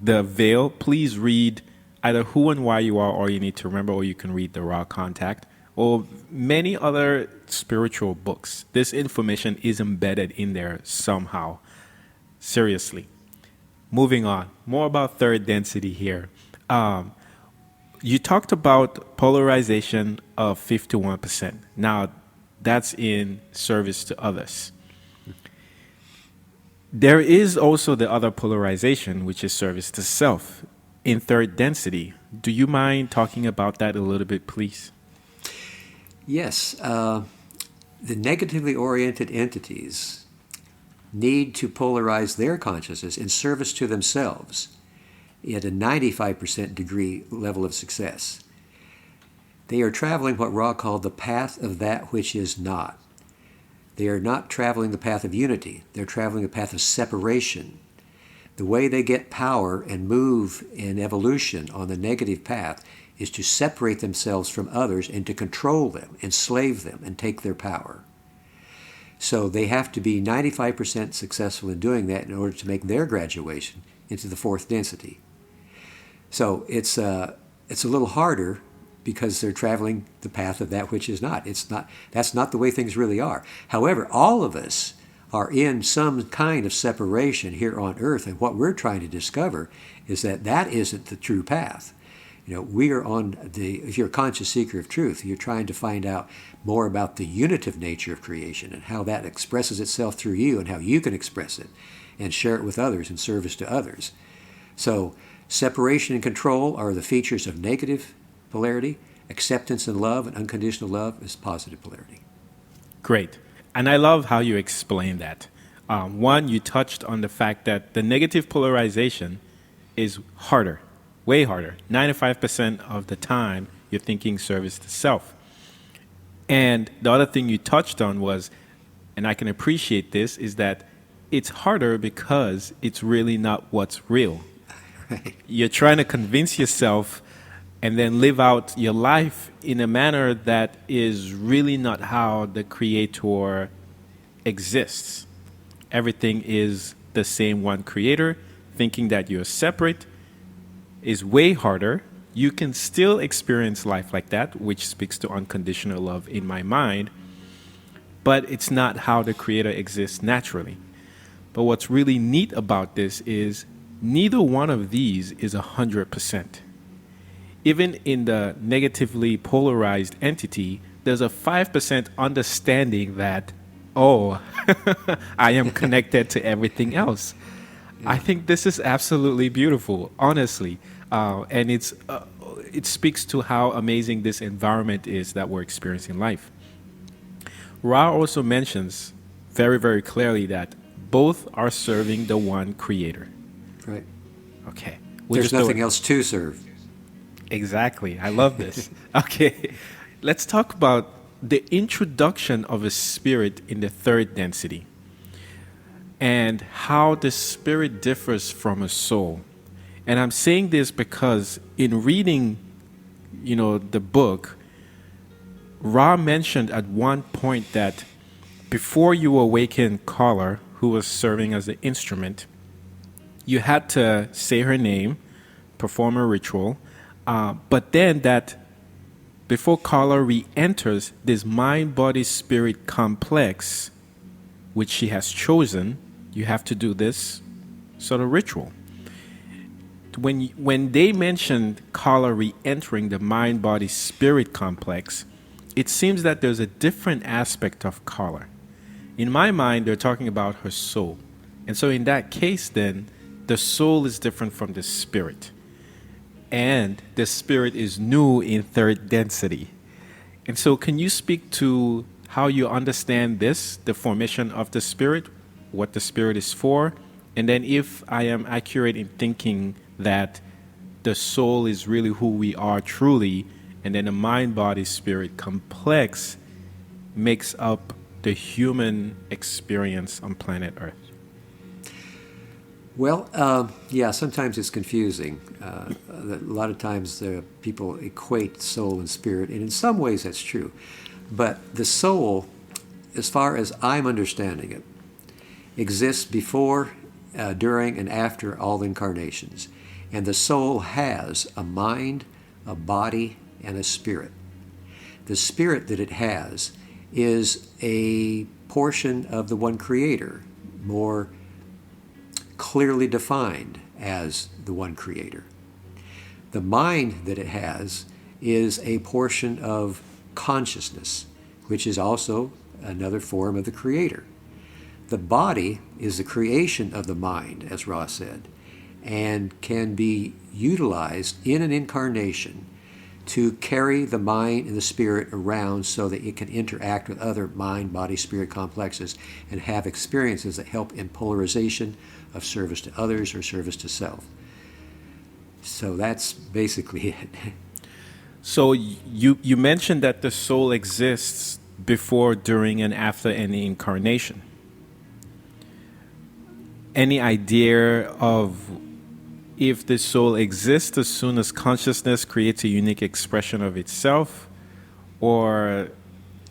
the veil, please read either Who and Why You Are, All You Need to Remember, or you can read The Raw Contact, or many other spiritual books. This information is embedded in there somehow. Seriously. Moving on. More about third density here. You talked about polarization of 51%. Now, that's in service to others. There is also the other polarization, which is service to self, in third density. Do you mind talking about that a little bit, please? Yes. The negatively oriented entities need to polarize their consciousness in service to themselves at a 95% degree level of success. They are traveling what Ra called the path of that which is not. They are not traveling the path of unity. They're traveling the path of separation. The way they get power and move in evolution on the negative path is to separate themselves from others and to control them, enslave them, and take their power. So they have to be 95% successful in doing that in order to make their graduation into the fourth density. So it's a little harder because they're traveling the path of that which is not. That's not the way things really are. However, all of us are in some kind of separation here on earth, and what we're trying to discover is that that isn't the true path. We are if you're a conscious seeker of truth, you're trying to find out more about the unitive nature of creation and how that expresses itself through you and how you can express it and share it with others in service to others. So separation and control are the features of negative polarity. Acceptance and love and unconditional love is positive polarity. Great. And I love how you explain that. One, you touched on the fact that the negative polarization is harder, way harder. 95% of the time, you're thinking service to self. And the other thing you touched on was, and I can appreciate this, is that it's harder because it's really not what's real. Right. You're trying to convince yourself and then live out your life in a manner that is really not how the Creator exists. Everything is the same one Creator. Thinking that you're separate is way harder. You can still experience life like that, which speaks to unconditional love in my mind, but it's not how the Creator exists naturally. But what's really neat about this is neither one of these is 100%. Even in the negatively polarized entity, there's a 5% understanding that, oh, I am connected to everything else. Yeah. I think this is absolutely beautiful, honestly. And it speaks to how amazing this environment is that we're experiencing in life. Ra also mentions very, very clearly that both are serving the one Creator. Right. Okay. There's nothing else to serve. Exactly. I love this. Okay. Let's talk about the introduction of a spirit in the third density and how the spirit differs from a soul. And I'm saying this because in reading, the book, Ra mentioned at one point that before you awaken Carla, who was serving as the instrument, you had to say her name, perform a ritual, but then that before Carla re-enters this mind-body-spirit complex, which she has chosen, you have to do this sort of ritual. When they mentioned Carla re-entering the mind-body-spirit complex, it seems that there's a different aspect of Carla. In my mind, they're talking about her soul. And so in that case, then, the soul is different from the spirit. And the spirit is new in third density. And so can you speak to how you understand this, the formation of the spirit, what the spirit is for? And then if I am accurate in thinking that the soul is really who we are truly, and then the mind-body-spirit complex makes up the human experience on planet Earth. Well, sometimes it's confusing. A lot of times people equate soul and spirit, and in some ways that's true. But the soul, as far as I'm understanding it, exists before, during, and after all incarnations. And the soul has a mind, a body, and a spirit. The spirit that it has is a portion of the one Creator, more clearly defined as the one Creator. The mind that it has is a portion of consciousness, which is also another form of the Creator. The body is the creation of the mind, as Ra said, and can be utilized in an incarnation to carry the mind and the spirit around so that it can interact with other mind, body, spirit complexes and have experiences that help in polarization of service to others or service to self. So that's basically it. So you mentioned that the soul exists before, during, and after any incarnation. Any idea of if the soul exists as soon as consciousness creates a unique expression of itself? Or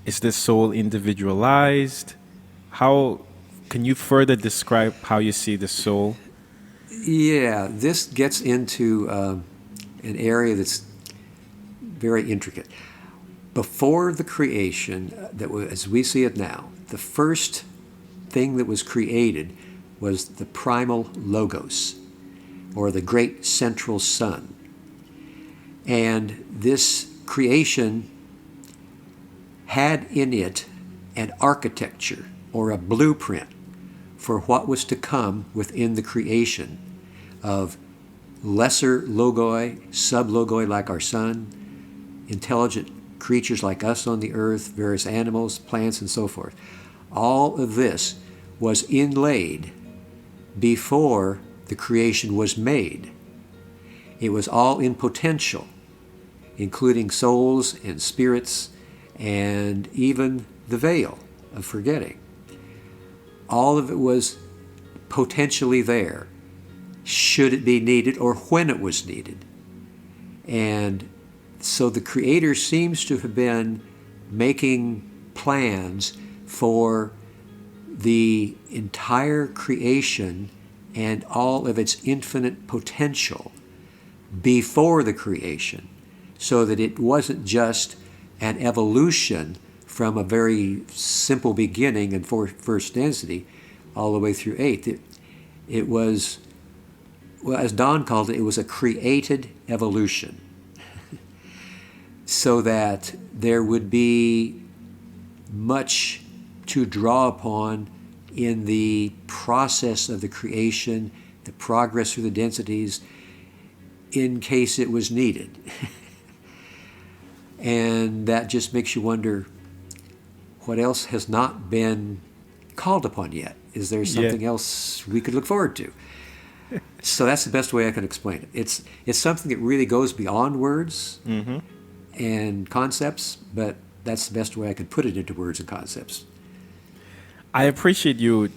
is the soul individualized? How can you further describe how you see the soul? Yeah, this gets into an area that's very intricate. Before the creation, that was, as we see it now, the first thing that was created was the primal logos, or the great central sun. And this creation had in it an architecture or a blueprint for what was to come within the creation of lesser logoi, sub-logoi like our sun, intelligent creatures like us on the earth, various animals, plants, and so forth. All of this was inlaid before the creation was made. It was all in potential, including souls and spirits and even the veil of forgetting. All of it was potentially there, should it be needed or when it was needed. And so the Creator seems to have been making plans for the entire creation and all of its infinite potential before the creation, so that it wasn't just an evolution from a very simple beginning in first density all the way through eighth. It was, well, as Don called it, it was a created evolution, so that there would be much to draw upon in the process of the creation, the progress through the densities, in case it was needed. And that just makes you wonder, what else has not been called upon yet? Is there something else we could look forward to? So that's the best way I can explain it. It's something that really goes beyond words and concepts, but that's the best way I could put it into words and concepts. I appreciate you,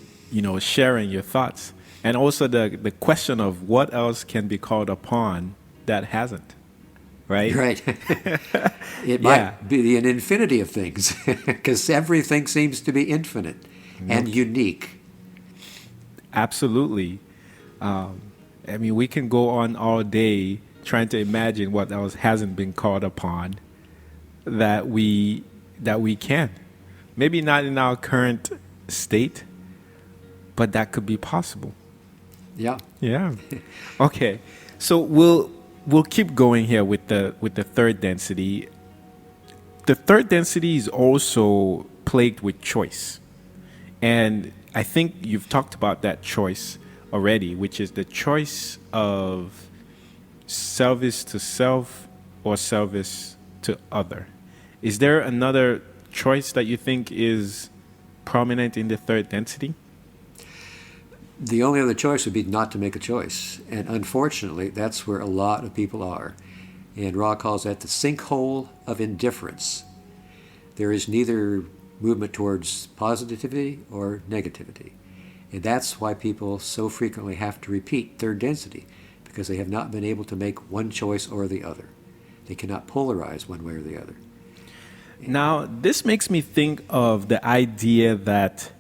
sharing your thoughts, and also the question of what else can be called upon that hasn't, right? Right. It might be an infinity of things, because everything seems to be infinite and unique. Absolutely. We can go on all day trying to imagine what else hasn't been called upon that we can. Maybe not in our current state, but that could be possible. Yeah. Yeah. Okay. So we'll keep going here with the third density. The third density is also plagued with choice. And I think you've talked about that choice already, which is the choice of service to self or service to other. Is there another choice that you think is prominent in the third density? The only other choice would be not to make a choice. And unfortunately, that's where a lot of people are. And Ra calls that the sinkhole of indifference. There is neither movement towards positivity or negativity. And that's why people so frequently have to repeat third density, because they have not been able to make one choice or the other. They cannot polarize one way or the other. Now, this makes me think of the idea that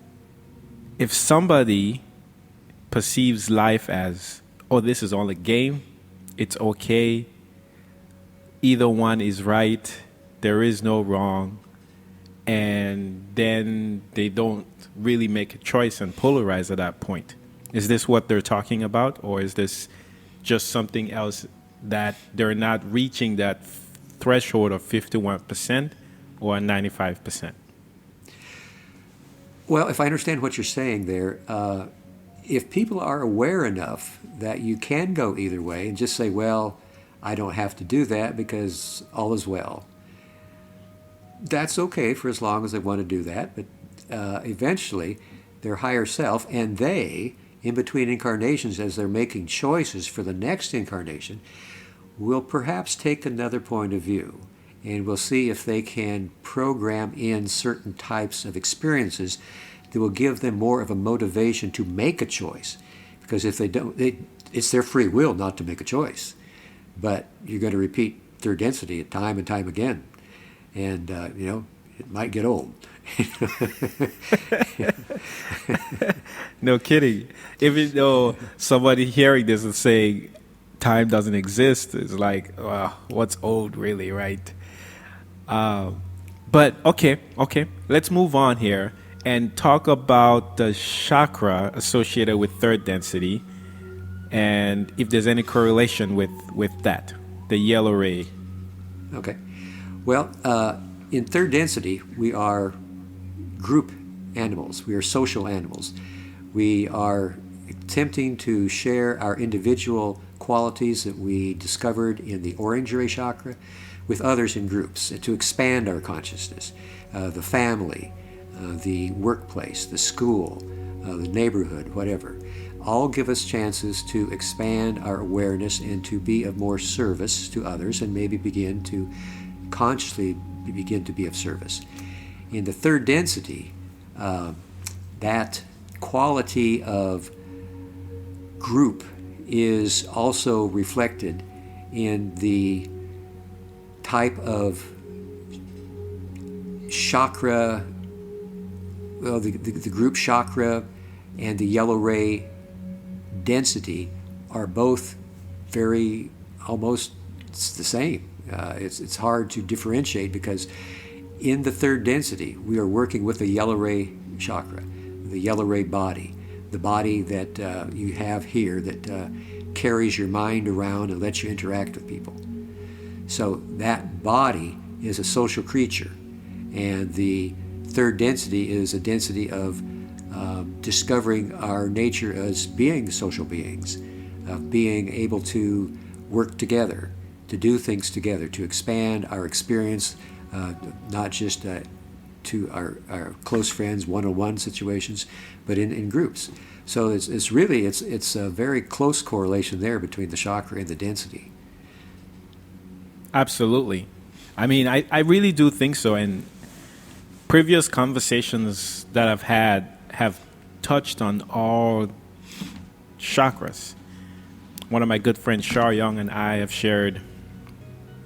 if somebody perceives life as, oh, this is all a game, it's okay, either one is right, there is no wrong, and then they don't really make a choice and polarize at that point. Is this what they're talking about, or is this just something else that they're not reaching that threshold of 51% or 95%? Well, if I understand what you're saying there, if people are aware enough that you can go either way and just say, well, I don't have to do that because all is well, that's okay for as long as they want to do that. But eventually, their higher self and they, in between incarnations, as they're making choices for the next incarnation, will perhaps take another point of view. And we'll see if they can program in certain types of experiences that will give them more of a motivation to make a choice. Because if they don't, it's their free will not to make a choice. But you're going to repeat third density time and time again. And, it might get old. No kidding. Even though somebody hearing this is saying time doesn't exist, it's like, what's old really, right? But okay. Let's move on here and talk about the chakra associated with third density, and if there's any correlation with that, the yellow ray. Okay. Well, in third density, we are group animals. We are social animals. We are attempting to share our individual qualities that we discovered in the orange ray chakra with others in groups to expand our consciousness. The family, the workplace, the school, the neighborhood, whatever, all give us chances to expand our awareness and to be of more service to others, and maybe begin to consciously begin to be of service. In the third density, that quality of group is also reflected in the type of chakra, well, the group chakra and the yellow ray density are both very, almost the same. It's hard to differentiate, because in the third density, we are working with the yellow ray chakra, the yellow ray body, the body that you have here that carries your mind around and lets you interact with people. So that body is a social creature, and the third density is a density of discovering our nature as being social beings, of being able to work together, to do things together, to expand our experience, not just to our close friends, one-on-one situations, but in groups. So it's really a very close correlation there between the chakra and the density. Absolutely. I mean, I really do think so. And previous conversations that I've had have touched on all chakras. One of my good friends, Shar Young, and I have shared,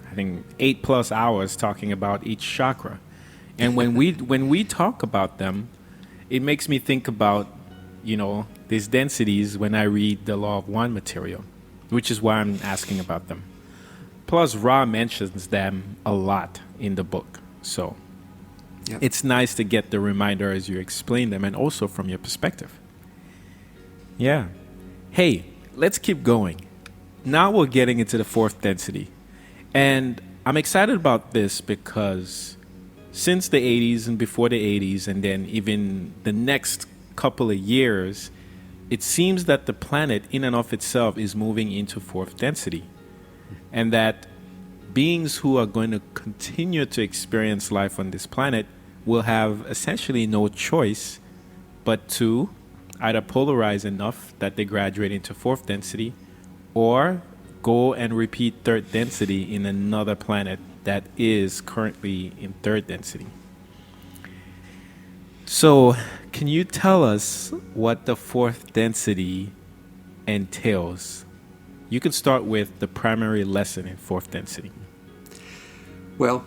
I think, 8+ hours talking about each chakra. And when we talk about them, it makes me think about, these densities when I read the Law of One material, which is why I'm asking about them. Plus, Ra mentions them a lot in the book. So Yep. It's nice to get the reminder as you explain them, and also from your perspective. Yeah. Hey, let's keep going. Now we're getting into the fourth density. And I'm excited about this because since the 80s and before the 80s, and then even the next couple of years, it seems that the planet in and of itself is moving into fourth density. And that beings who are going to continue to experience life on this planet will have essentially no choice but to either polarize enough that they graduate into fourth density, or go and repeat third density in another planet that is currently in third density. So, can you tell us what the fourth density entails? You could start with the primary lesson in fourth density. Well,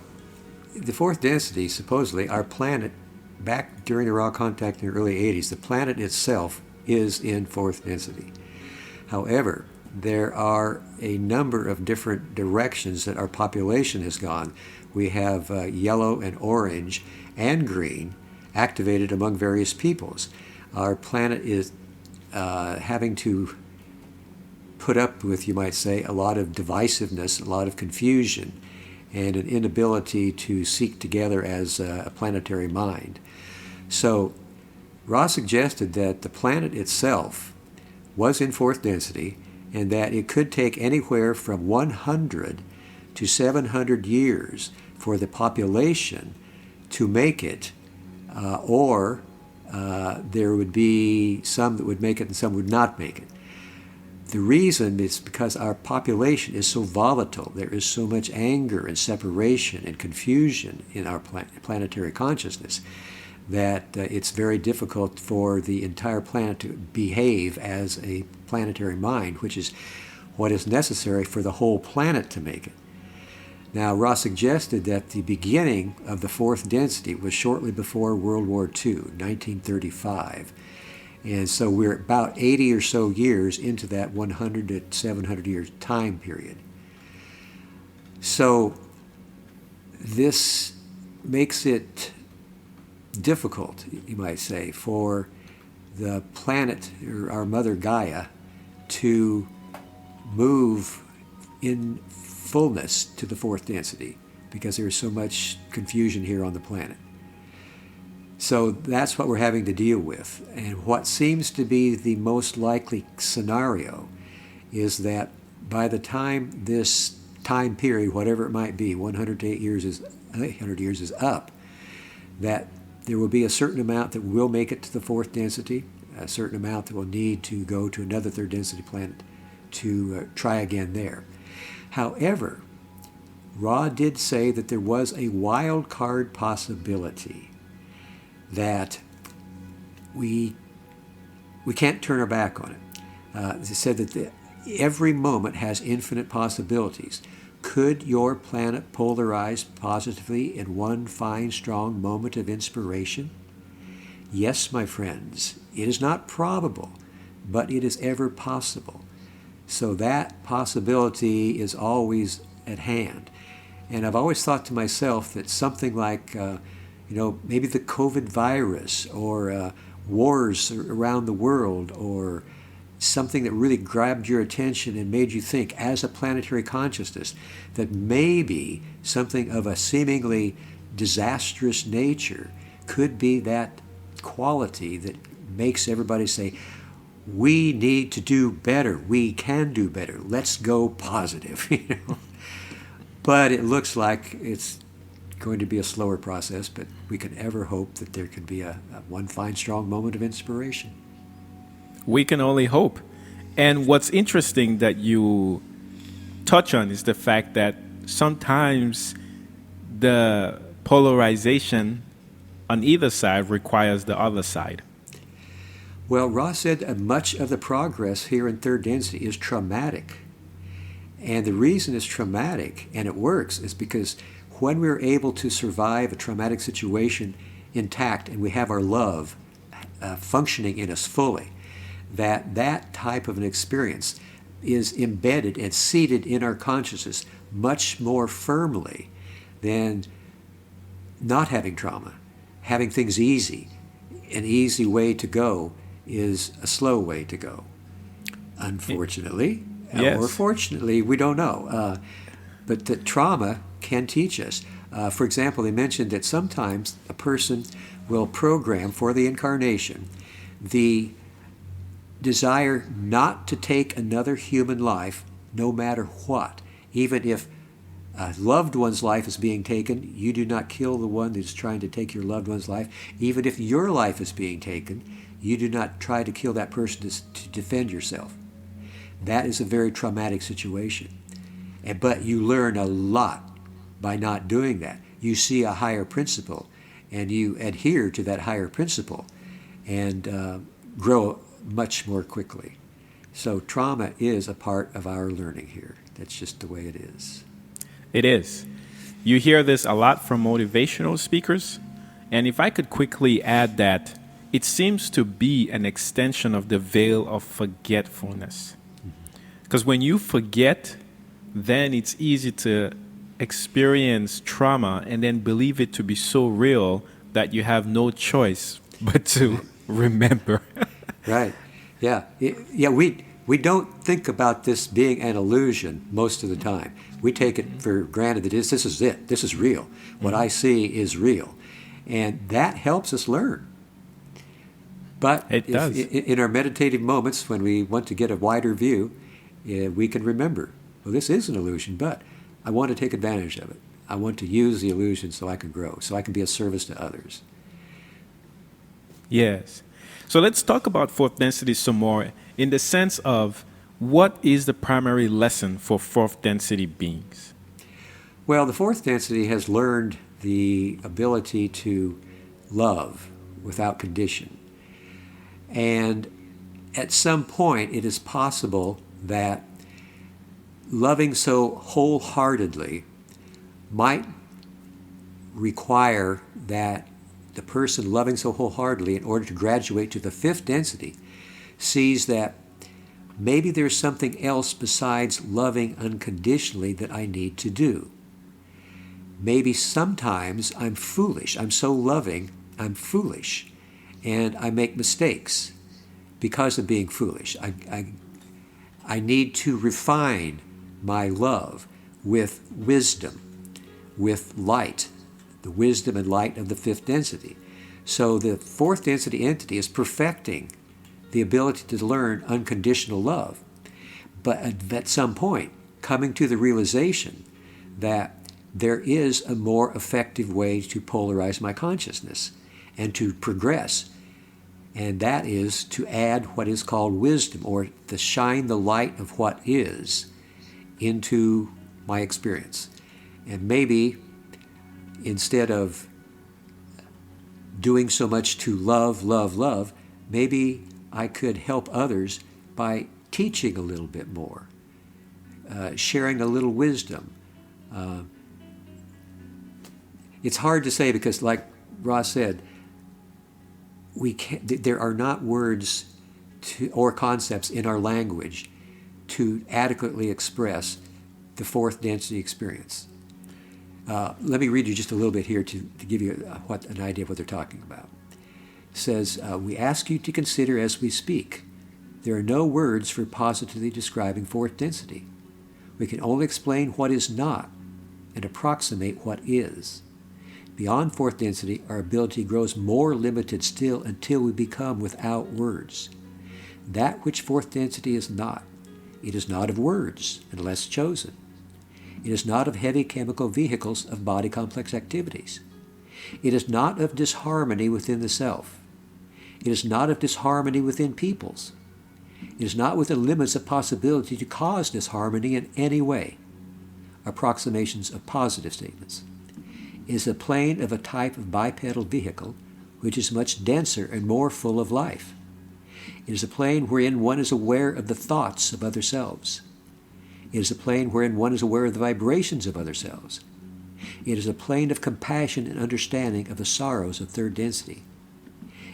the fourth density, supposedly, our planet, back during the raw contact in the early 80s, the planet itself is in fourth density. However, there are a number of different directions that our population has gone. We have yellow and orange and green activated among various peoples. Our planet is having to put up with, you might say, a lot of divisiveness, a lot of confusion, and an inability to seek together as a planetary mind. So Ra suggested that the planet itself was in fourth density, and that it could take anywhere from 100 to 700 years for the population to make it, or there would be some that would make it and some would not make it. The reason is because our population is so volatile. There is so much anger and separation and confusion in our planetary consciousness that it's very difficult for the entire planet to behave as a planetary mind, which is what is necessary for the whole planet to make it. Now, Ross suggested that the beginning of the fourth density was shortly before World War II, 1935. And so we're about 80 or so years into that 100 to 700 year time period. So this makes it difficult, you might say, for the planet, or our mother Gaia, to move in fullness to the fourth density, because there's so much confusion here on the planet. So that's what we're having to deal with. And what seems to be the most likely scenario is that by the time this time period, whatever it might be, 100 to 800 years is up, that there will be a certain amount that will make it to the fourth density, a certain amount that will need to go to another third density planet to try again there. However, Ra did say that there was a wild card possibility that we can't turn our back on it. He said that every moment has infinite possibilities. Could your planet polarize positively in one fine, strong moment of inspiration? Yes, my friends, it is not probable, but it is ever possible. So that possibility is always at hand. And I've always thought to myself that something like, maybe the COVID virus, or wars around the world, or something that really grabbed your attention and made you think as a planetary consciousness that maybe something of a seemingly disastrous nature could be that quality that makes everybody say, we need to do better, we can do better, let's go positive. But it looks like it's going to be a slower process, but we can ever hope that there can be a one fine, strong moment of inspiration. We can only hope. And what's interesting that you touch on is the fact that sometimes the polarization on either side requires the other side. Well, Ross said much of the progress here in third density is traumatic. And the reason it's traumatic, and it works, is because when we're able to survive a traumatic situation intact and we have our love functioning in us fully, that type of an experience is embedded and seated in our consciousness much more firmly than not having trauma. Having things easy, an easy way to go is a slow way to go. Unfortunately, yes. Or fortunately, we don't know. But the trauma can teach us. For example, they mentioned that sometimes a person will program for the incarnation the desire not to take another human life, no matter what. Even if a loved one's life is being taken, you do not kill the one that's trying to take your loved one's life. Even if your life is being taken, you do not try to kill that person to defend yourself. That is a very traumatic situation. But you learn a lot by not doing that. You see a higher principle, and you adhere to that higher principle, and grow much more quickly. So trauma is a part of our learning here. That's just the way it is. It is. You hear this a lot from motivational speakers. And if I could quickly add that, it seems to be an extension of the veil of forgetfulness. Because when you forget, then it's easy to experience trauma and then believe it to be so real that you have no choice but to remember. Right. Yeah. We don't think about this being an illusion most of the time. We take it for granted that this is it. This is real. What I see is real. And that helps us learn. But it does. In our meditative moments, when we want to get a wider view, we can remember, well, this is an illusion, but I want to take advantage of it. I want to use the illusion so I can grow, so I can be of service to others. Yes. So let's talk about fourth density some more in the sense of what is the primary lesson for fourth density beings? Well, the fourth density has learned the ability to love without condition. And at some point, it is possible that loving so wholeheartedly might require that the person loving so wholeheartedly, in order to graduate to the fifth density, sees that maybe there's something else besides loving unconditionally that I need to do. Maybe sometimes I'm foolish. I'm so loving, I'm foolish. And I make mistakes because of being foolish. I need to refine my love with wisdom, with light, the wisdom and light of the fifth density. So the fourth density entity is perfecting the ability to learn unconditional love, but at some point coming to the realization that there is a more effective way to polarize my consciousness and to progress, and that is to add what is called wisdom, or to shine the light of what is into my experience. And maybe instead of doing so much to love, maybe I could help others by teaching a little bit more, sharing a little wisdom. It's hard to say because, like Ross said, there are not words or concepts in our language to adequately express the fourth density experience. Let me read you just a little bit here to give you an idea of what they're talking about. It says, we ask you to consider as we speak. There are no words for positively describing fourth density. We can only explain what is not and approximate what is. Beyond fourth density, our ability grows more limited still until we become without words. That which fourth density is not. It is not of words, unless chosen. It is not of heavy chemical vehicles of body complex activities. It is not of disharmony within the self. It is not of disharmony within peoples. It is not within limits of possibility to cause disharmony in any way. Approximations of positive statements. It is a plane of a type of bipedal vehicle which is much denser and more full of life. It is a plane wherein one is aware of the thoughts of other selves. It is a plane wherein one is aware of the vibrations of other selves. It is a plane of compassion and understanding of the sorrows of third density.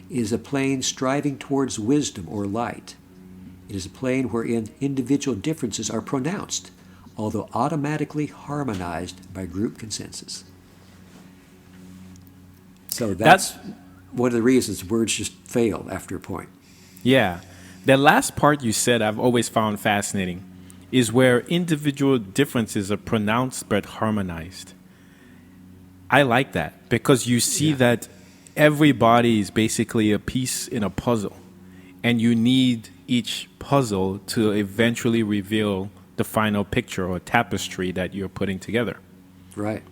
It is a plane striving towards wisdom or light. It is a plane wherein individual differences are pronounced, although automatically harmonized by group consensus. So that's one of the reasons words just fail after a point. Yeah. The last part you said I've always found fascinating is where individual differences are pronounced but harmonized. I like that because you see that everybody is basically a piece in a puzzle, and you need each puzzle to eventually reveal the final picture or tapestry that you're putting together. Right.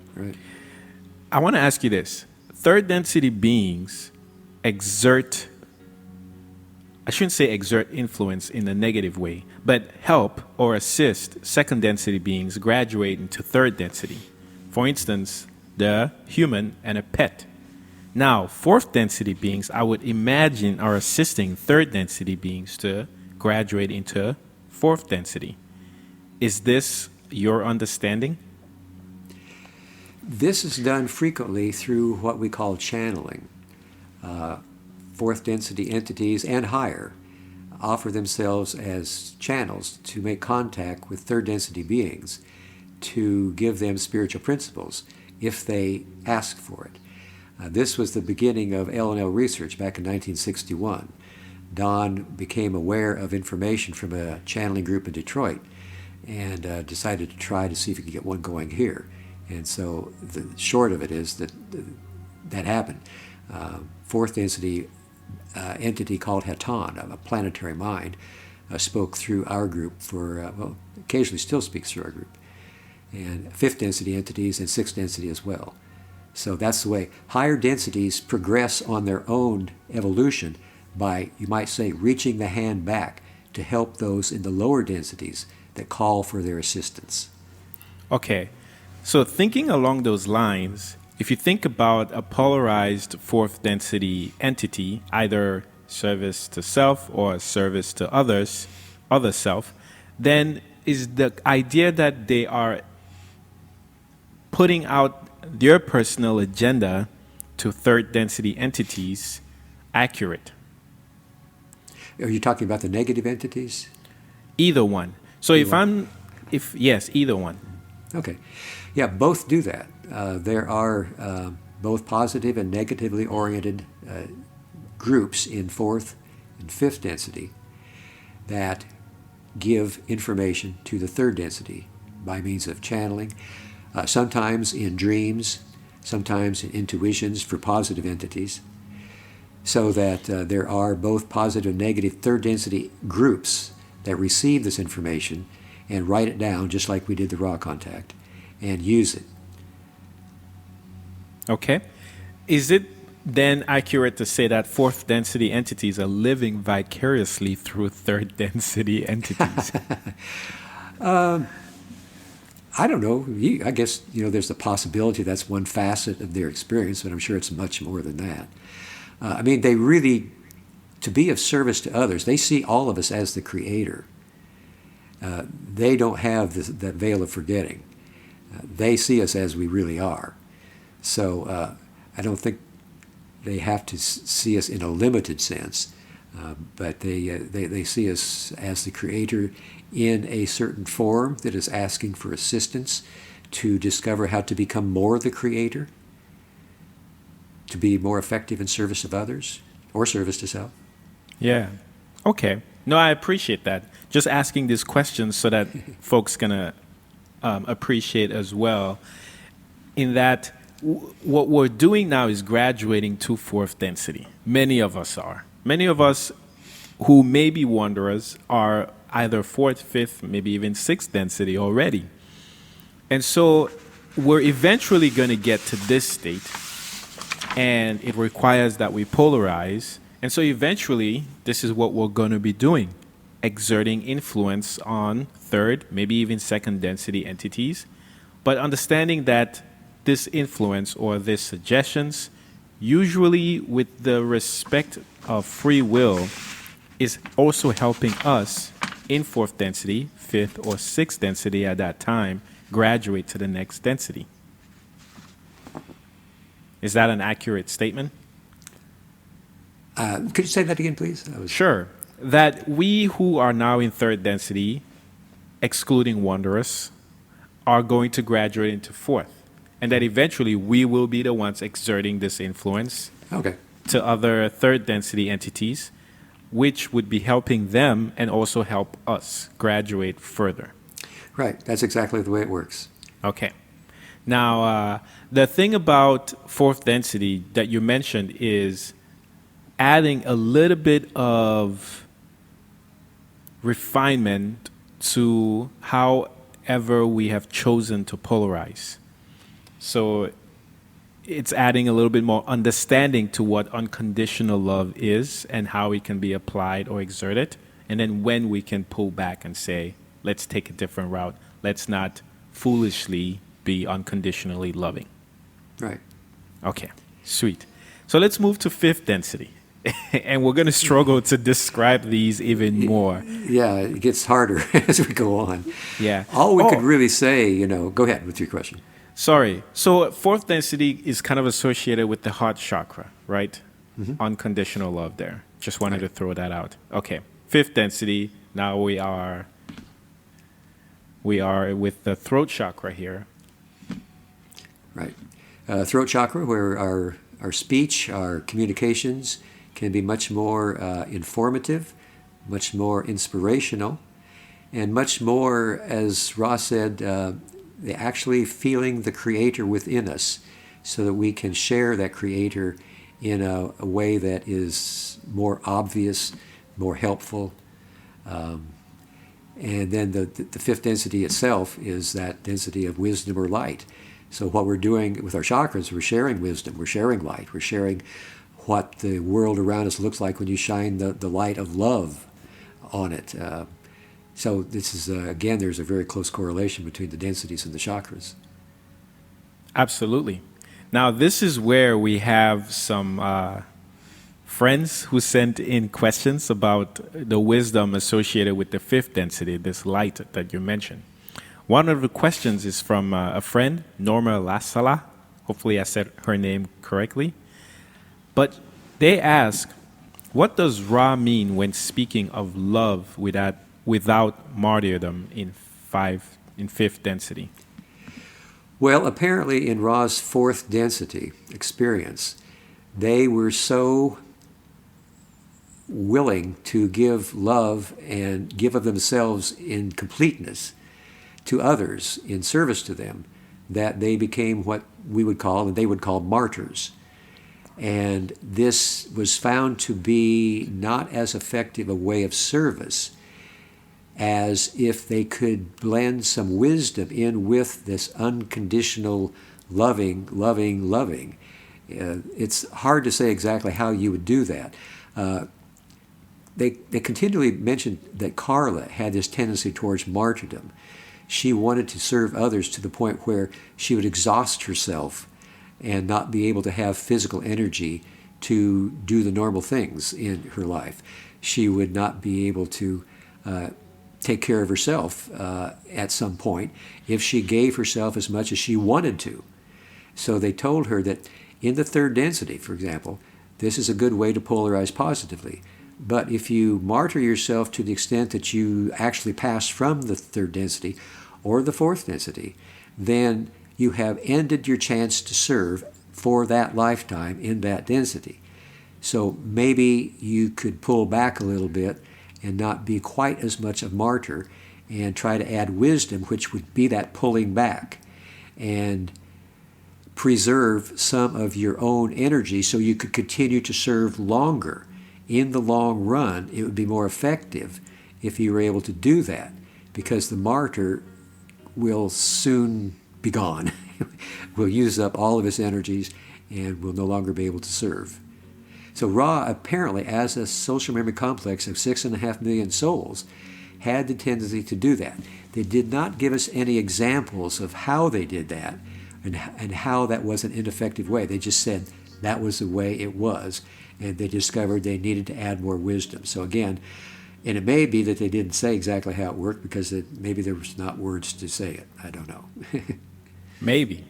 I want to ask you this. Third density beings exert, I shouldn't say exert influence in a negative way, but help or assist second density beings graduate into third density. For instance, the human and a pet. Now, fourth density beings, I would imagine, are assisting third density beings to graduate into fourth density. Is this your understanding? This is done frequently through what we call channeling. Fourth density entities and higher offer themselves as channels to make contact with third density beings to give them spiritual principles if they ask for it. This was the beginning of L&L research back in 1961. Don became aware of information from a channeling group in Detroit and decided to try to see if he could get one going here. And so the short of it is that that happened. Fourth density entity called Haton, a planetary mind, spoke through our group occasionally still speaks through our group. And fifth density entities and sixth density as well. So that's the way. Higher densities progress on their own evolution by, you might say, reaching the hand back to help those in the lower densities that call for their assistance. Okay. So thinking along those lines, if you think about a polarized fourth density entity, either service to self or service to others, other self, then is the idea that they are putting out their personal agenda to third density entities accurate? Are you talking about the negative entities? Either one. So yes, either one. Okay. Yeah, both do that. There are both positive and negatively oriented groups in fourth and fifth density that give information to the third density by means of channeling, sometimes in dreams, sometimes in intuitions for positive entities, so that there are both positive and negative third density groups that receive this information and write it down just like we did the raw contact and use it. Okay. Is it then accurate to say that fourth density entities are living vicariously through third density entities? I don't know. I guess, there's the possibility that's one facet of their experience, but I'm sure it's much more than that. They really, to be of service to others, they see all of us as the creator. They don't have that veil of forgetting. They see us as we really are. So I don't think they have to see us in a limited sense, but they see us as the creator in a certain form that is asking for assistance to discover how to become more the creator, to be more effective in service of others or service to self. Yeah. Okay. No, I appreciate that. Just asking these questions so that folks can appreciate as well. In that, what we're doing now is graduating to fourth density. Many of us are. Many of us who may be wanderers are either fourth, fifth, maybe even sixth density already. And so we're eventually going to get to this state, and it requires that we polarize. And so eventually, this is what we're going to be doing, exerting influence on third, maybe even second density entities, but understanding that this influence or these suggestions, usually with the respect of free will, is also helping us in fourth density, fifth or sixth density at that time, graduate to the next density. Is that an accurate statement? Could you say that again, please? Sure. That we who are now in third density, excluding wanderers, are going to graduate into fourth. And that eventually we will be the ones exerting this influence to other third density entities, which would be helping them and also help us graduate further. Right. That's exactly the way it works. Okay. Now, the thing about fourth density that you mentioned is adding a little bit of refinement to however we have chosen to polarize. So it's adding a little bit more understanding to what unconditional love is and how it can be applied or exerted. And then when we can pull back and say, let's take a different route. Let's not foolishly be unconditionally loving. Right. Okay, sweet. So let's move to fifth density. And we're going to struggle to describe these even more. Yeah, it gets harder as we go on. Yeah. All we could really say, go ahead with your question. Sorry. So fourth density is kind of associated with the heart chakra, right? Mm-hmm. Unconditional love there. Just wanted to throw that out. Okay. Fifth density, now we are with the throat chakra here. Right. Throat chakra, where our speech, our communications can be much more informative, much more inspirational, and much more, as Ross said, actually feeling the creator within us so that we can share that creator in a way that is more obvious, more helpful. And then the fifth density itself is that density of wisdom or light. So what we're doing with our chakras, we're sharing wisdom, we're sharing light, we're sharing what the world around us looks like when you shine the light of love on it. So this is, again, there's a very close correlation between the densities and the chakras. Absolutely. Now, this is where we have some friends who sent in questions about the wisdom associated with the fifth density, this light that you mentioned. One of the questions is from a friend, Norma Lasala. Hopefully, I said her name correctly. But they ask, what does Ra mean when speaking of love without martyrdom in fifth density? Well, apparently in Ra's fourth density experience, they were so willing to give love and give of themselves in completeness to others in service to them that they became what we would call and they would call martyrs. And this was found to be not as effective a way of service as if they could blend some wisdom in with this unconditional loving. It's hard to say exactly how you would do that. They continually mentioned that Carla had this tendency towards martyrdom. She wanted to serve others to the point where she would exhaust herself and not be able to have physical energy to do the normal things in her life. She would not be able to take care of herself at some point if she gave herself as much as she wanted to. So they told her that in the third density, for example, this is a good way to polarize positively. But if you martyr yourself to the extent that you actually pass from the third density or the fourth density, then you have ended your chance to serve for that lifetime in that density. So maybe you could pull back a little bit and not be quite as much a martyr and try to add wisdom, which would be that pulling back, and preserve some of your own energy so you could continue to serve longer. In the long run, it would be more effective if you were able to do that, because the martyr will soon be gone, will use up all of his energies and will no longer be able to serve. So Ra, apparently, as a social memory complex of 6.5 million souls, had the tendency to do that. They did not give us any examples of how they did that and how that was an ineffective way. They just said that was the way it was, and they discovered they needed to add more wisdom. So again, and it may be that they didn't say exactly how it worked because maybe there was not words to say it. I don't know. Maybe.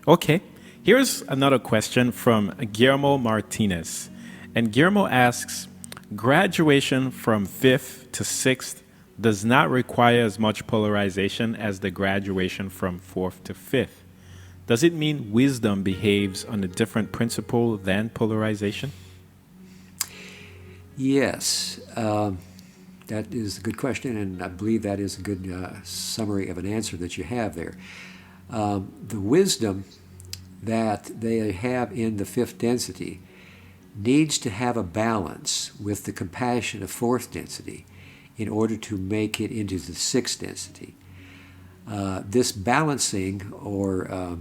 Okay. Here's another question from Guillermo Martinez. And Guillermo asks, graduation from fifth to sixth does not require as much polarization as the graduation from fourth to fifth. Does it mean wisdom behaves on a different principle than polarization? Yes, that is a good question, and I believe that is a good summary of an answer that you have there. The wisdom that they have in the fifth density needs to have a balance with the compassion of fourth density in order to make it into the sixth density. This balancing or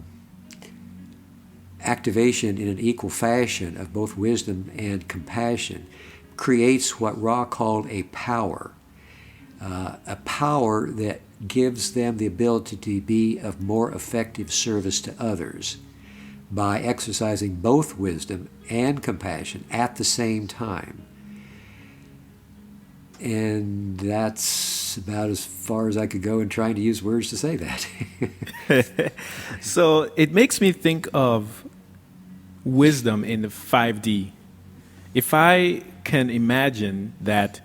activation in an equal fashion of both wisdom and compassion creates what Ra called a power that gives them the ability to be of more effective service to others by exercising both wisdom and compassion at the same time. And that's about as far as I could go in trying to use words to say that. So it makes me think of wisdom in the 5D. If I can imagine that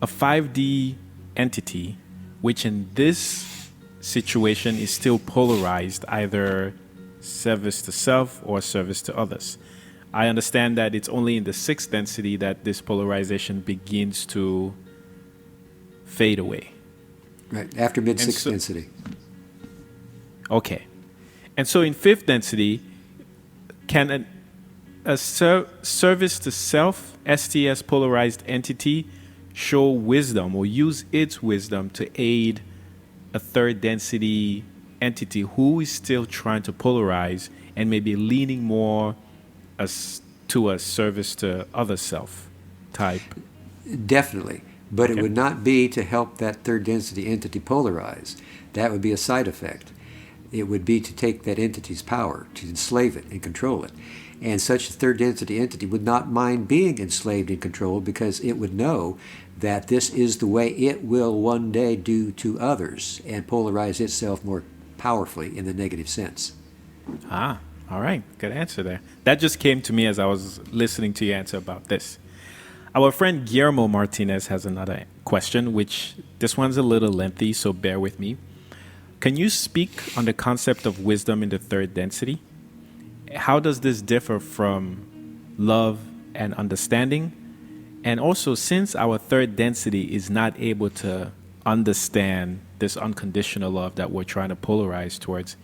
a 5D entity, which in this situation is still polarized, either service to self or service to others. I understand that it's only in the sixth density that this polarization begins to fade away. Right, after mid-sixth density. Okay. And so in fifth density, can a service to self, STS polarized entity, show wisdom or use its wisdom to aid a third density entity who is still trying to polarize and maybe leaning more to a service to other self type? Definitely. But it would not be to help that third density entity polarize. That would be a side effect. It would be to take that entity's power, to enslave it and control it. And such a third density entity would not mind being enslaved and controlled because it would know that this is the way it will one day do to others and polarize itself more powerfully in the negative sense. Ah, all right. Good answer there. That just came to me as I was listening to your answer about this. Our friend Guillermo Martinez has another question, which this one's a little lengthy, so bear with me. Can you speak on the concept of wisdom in the third density? How does this differ from love and understanding? And also, since our third density is not able to understand this unconditional love that we're trying to polarize towards,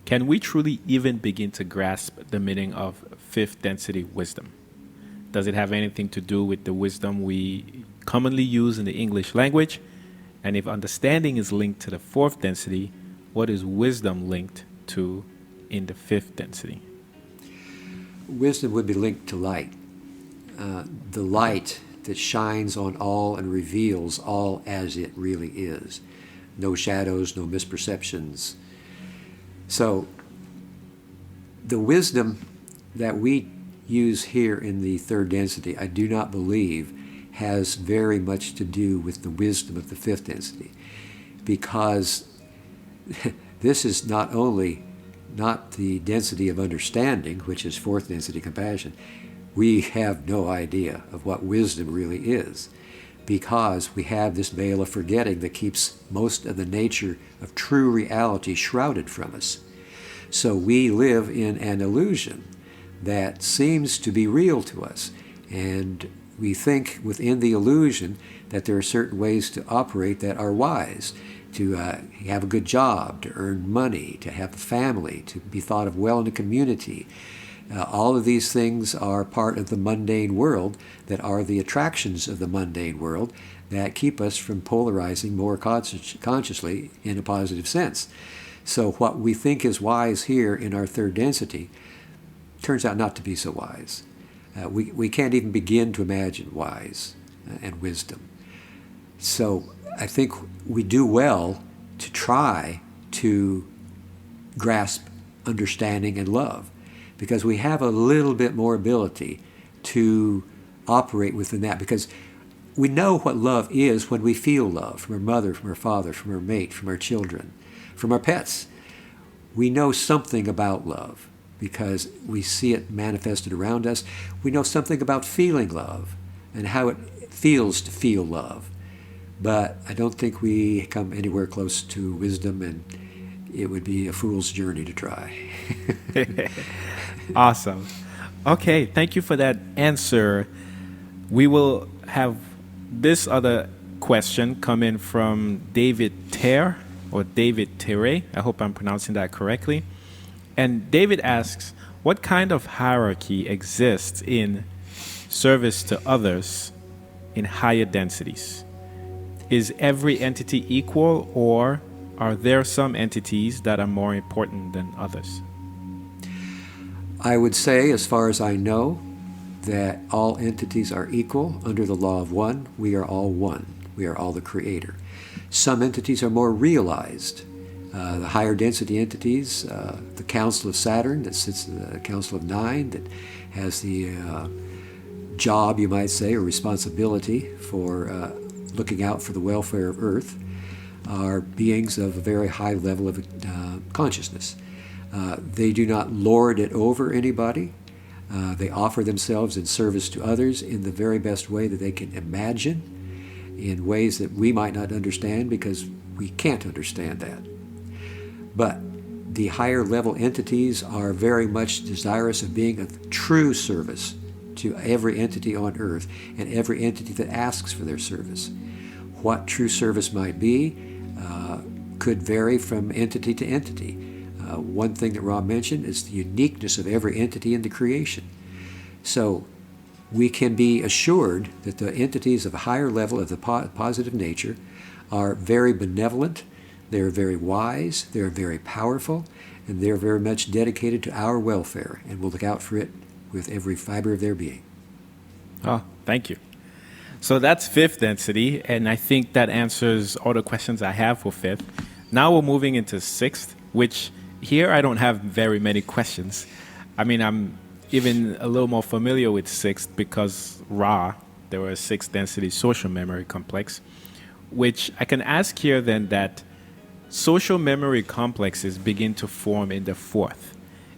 can we truly even begin to grasp the meaning of fifth density wisdom? Does it have anything to do with the wisdom we commonly use in the English language? And if understanding is linked to the fourth density, what is wisdom linked to in the fifth density? Wisdom would be linked to light. The light that shines on all and reveals all as it really is. No shadows, no misperceptions. So the wisdom that we use here in the third density, I do not believe has very much to do with the wisdom of the fifth density, because this is not only not the density of understanding, which is fourth density compassion. We have no idea of what wisdom really is, because we have this veil of forgetting that keeps most of the nature of true reality shrouded from us. So we live in an illusion that seems to be real to us, and we think within the illusion that there are certain ways to operate that are wise, to have a good job, to earn money, to have a family, to be thought of well in the community. All of these things are part of the mundane world, that are the attractions of the mundane world, that keep us from polarizing more consciously in a positive sense. So what we think is wise here in our third density turns out not to be so wise. We can't even begin to imagine wise and wisdom. So I think we do well to try to grasp understanding and love, because we have a little bit more ability to operate within that, because we know what love is when we feel love from our mother, from our father, from our mate, from our children, from our pets. We know something about love because we see it manifested around us. We know something about feeling love and how it feels to feel love. But I don't think we come anywhere close to wisdom, and it would be a fool's journey to try. Awesome. Okay, thank you for that answer. We will have this other question come in from David Ter, or David Tere. I hope I'm pronouncing that correctly. And David asks, what kind of hierarchy exists in service to others in higher densities? Is every entity equal, or are there some entities that are more important than others? I would say, as far as I know, that all entities are equal under the law of one. We are all one. We are all the creator. Some entities are more realized. The higher density entities, the Council of Saturn that sits in the Council of Nine, that has the job, you might say, or responsibility for looking out for the welfare of Earth, are beings of a very high level of consciousness. They do not lord it over anybody. They offer themselves in service to others in the very best way that they can imagine, in ways that we might not understand because we can't understand that. But the higher level entities are very much desirous of being of true service to every entity on Earth and every entity that asks for their service. What true service might be could vary from entity to entity. One thing that Rob mentioned is the uniqueness of every entity in the creation. So we can be assured that the entities of a higher level of the positive nature are very benevolent, they're very wise, they're very powerful, and they're very much dedicated to our welfare, and will look out for it with every fiber of their being. Oh, thank you. So that's fifth density, and I think that answers all the questions I have for fifth. Now we're moving into sixth, which here I don't have very many questions. I mean, even a little more familiar with sixth because Ra, there were six density social memory complex, which I can ask here then that social memory complexes begin to form in the fourth.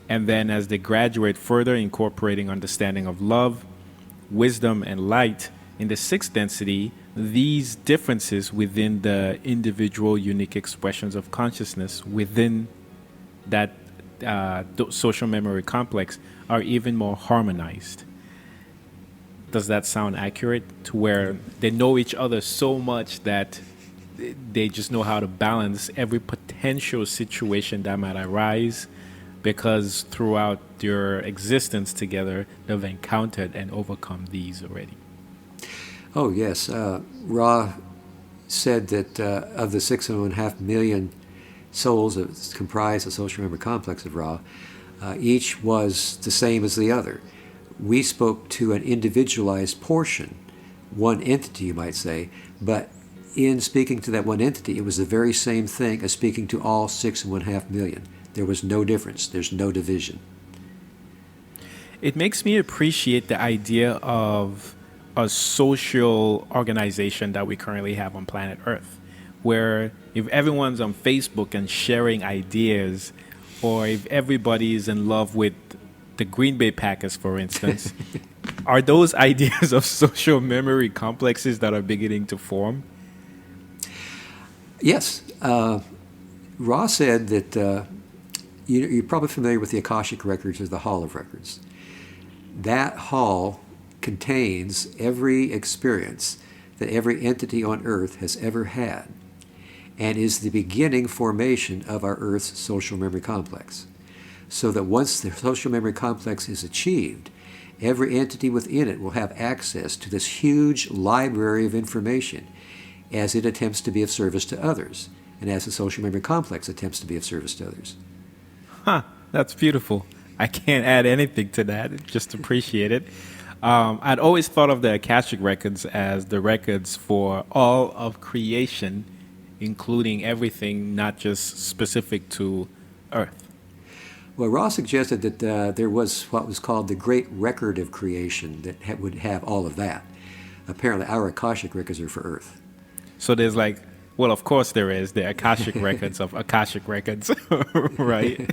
And then as they graduate further, incorporating understanding of love, wisdom, and light in the sixth density, these differences within the individual unique expressions of consciousness within that social memory complex are even more harmonized. Does that sound accurate? To where they know each other so much that they just know how to balance every potential situation that might arise because throughout your existence together, they've encountered and overcome these already. Oh, yes. Ra said that of the 6.5 million souls that comprise the social memory complex of Ra, each was the same as the other. We spoke to an individualized portion, one entity, you might say, but in speaking to that one entity, it was the very same thing as speaking to all 6.5 million. There was no difference. There's no division. It makes me appreciate the idea of a social organization that we currently have on planet Earth, where if everyone's on Facebook and sharing ideas, or if everybody is in love with the Green Bay Packers, for instance, are those ideas of social memory complexes that are beginning to form? Yes. Ra said that you're probably familiar with the Akashic Records or the Hall of Records. That hall contains every experience that every entity on Earth has ever had and is the beginning formation of our Earth's social memory complex. So that once the social memory complex is achieved, every entity within it will have access to this huge library of information as it attempts to be of service to others, and as the social memory complex attempts to be of service to others. Huh, that's beautiful. I can't add anything to that, just appreciate it. I'd always thought of the Akashic Records as the records for all of creation, including everything, not just specific to Earth. Well, Ra suggested that there was what was called the Great Record of Creation that would have all of that. Apparently, our Akashic Records are for Earth. So there's like, well, of course there is the Akashic Records of Akashic Records, right?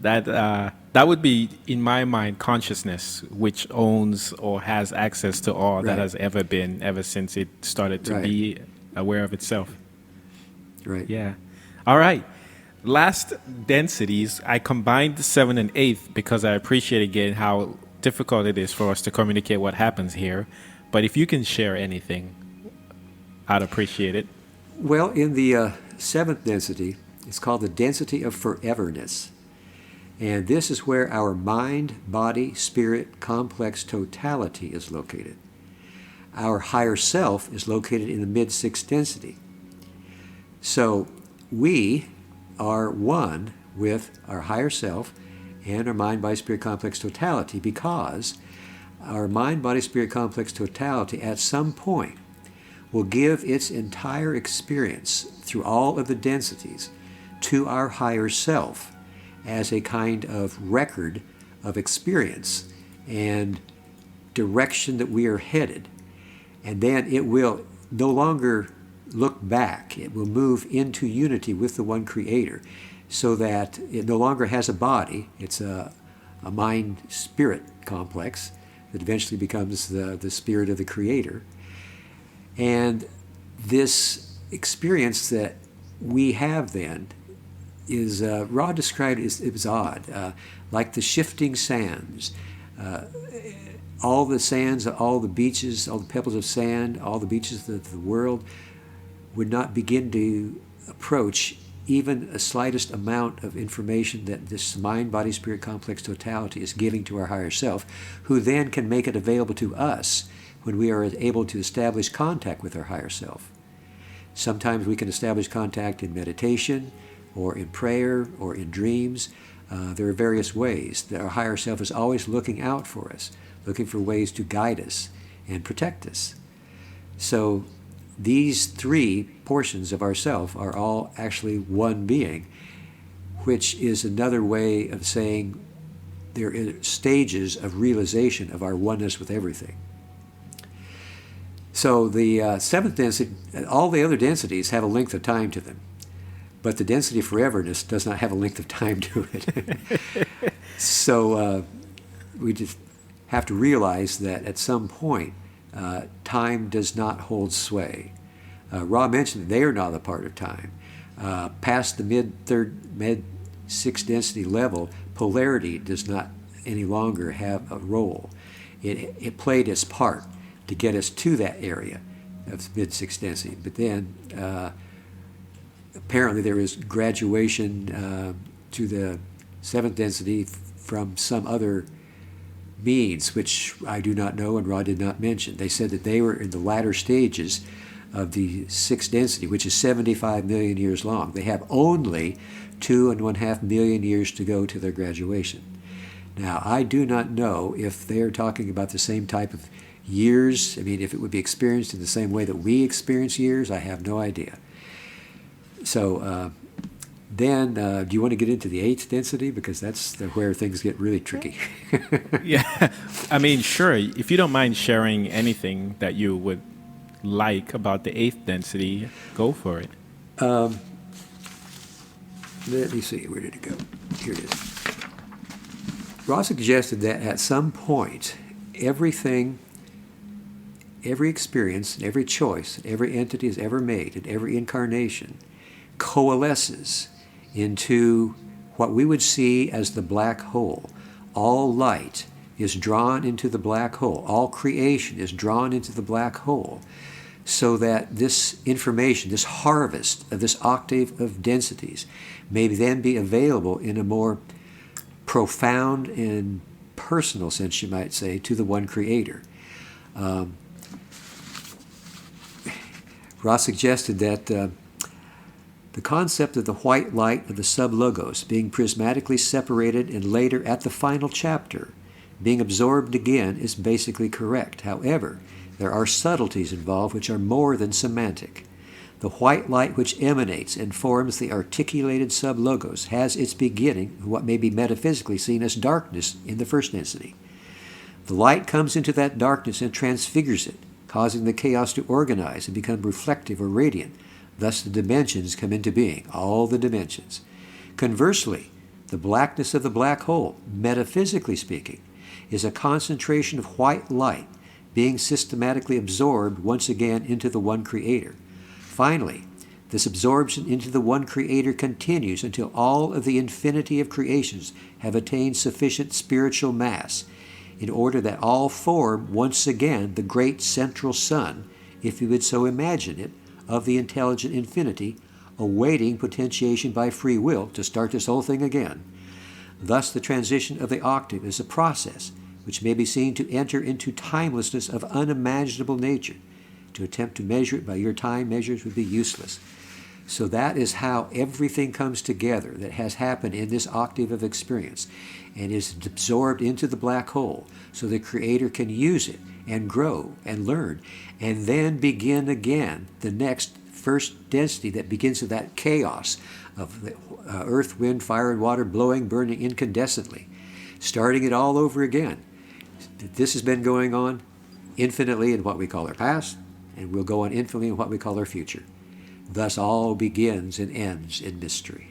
That would be, in my mind, consciousness, which owns or has access to all that has ever been, ever since it started to be aware of itself. Right. Yeah. All right. Last densities, I combined the 7th and 8th because I appreciate again how difficult it is for us to communicate what happens here. But if you can share anything, I'd appreciate it. Well, in the 7th density, it's called the density of foreverness. And this is where our mind, body, spirit, complex totality is located. Our higher self is located in the mid-6th density. So we are one with our higher self and our mind, body, spirit, complex totality because our mind, body, spirit, complex totality at some point will give its entire experience through all of the densities to our higher self as a kind of record of experience and direction that we are headed. And then it will no longer look back. It will move into unity with the one creator so that it no longer has a body. It's a mind-spirit complex that eventually becomes the spirit of the creator. And this experience that we have then is, Ra described it was odd, like the shifting sands. All the sands, all the beaches, all the pebbles of sand, all the beaches of the world would not begin to approach even a slightest amount of information that this mind, body, spirit, complex totality is giving to our higher self, who then can make it available to us when we are able to establish contact with our higher self. Sometimes we can establish contact in meditation or in prayer or in dreams. There are various ways that our higher self is always looking out for us, looking for ways to guide us and protect us. So these three portions of ourself are all actually one being, which is another way of saying there are stages of realization of our oneness with everything. So the seventh density, all the other densities have a length of time to them, but the density of foreverness does not have a length of time to it. So we just have to realize that at some point, time does not hold sway. Ra mentioned that they are not a part of time. Past the mid-sixth density level, polarity does not any longer have a role. It played its part to get us to that area of mid-sixth density. But then apparently there is graduation to the seventh density from some other means, which I do not know and Ra did not mention. They said that they were in the latter stages of the sixth density, which is 75 million years long. They have only 2.5 million years to go to their graduation. Now, I do not know if they're talking about the same type of years. I mean, if it would be experienced in the same way that we experience years, I have no idea. So then, do you want to get into the eighth density? Because that's where things get really tricky. Yeah, I mean, sure. If you don't mind sharing anything that you would like about the eighth density, go for it. Let me see, where did it go? Here it is. Ross suggested that at some point, everything, every experience, every choice, every entity has ever made, and every incarnation coalesces into what we would see as the black hole. All light is drawn into the black hole. All creation is drawn into the black hole, so that this information, this harvest of this octave of densities, may then be available in a more profound and personal sense, you might say, to the one Creator. Ross suggested that the concept of the white light of the sub-logos being prismatically separated and later at the final chapter being absorbed again is basically correct. However, there are subtleties involved which are more than semantic. The white light which emanates and forms the articulated sub-logos has its beginning in what may be metaphysically seen as darkness in the first density. The light comes into that darkness and transfigures it, causing the chaos to organize and become reflective or radiant. Thus the dimensions come into being, all the dimensions. Conversely, the blackness of the black hole, metaphysically speaking, is a concentration of white light being systematically absorbed once again into the one Creator. Finally, this absorption into the one Creator continues until all of the infinity of creations have attained sufficient spiritual mass in order that all form once again the great central sun, if you would so imagine it, of the intelligent infinity, awaiting potentiation by free will to start this whole thing again. Thus the transition of the octave is a process which may be seen to enter into timelessness of unimaginable nature. To attempt to measure it by your time measures would be useless. So that is how everything comes together that has happened in this octave of experience and is absorbed into the black hole so the Creator can use it and grow and learn and then begin again the next first density that begins with that chaos of the earth, wind, fire, and water blowing, burning incandescently, starting it all over again. This has been going on infinitely in what we call our past, and will go on infinitely in what we call our future. Thus all begins and ends in mystery.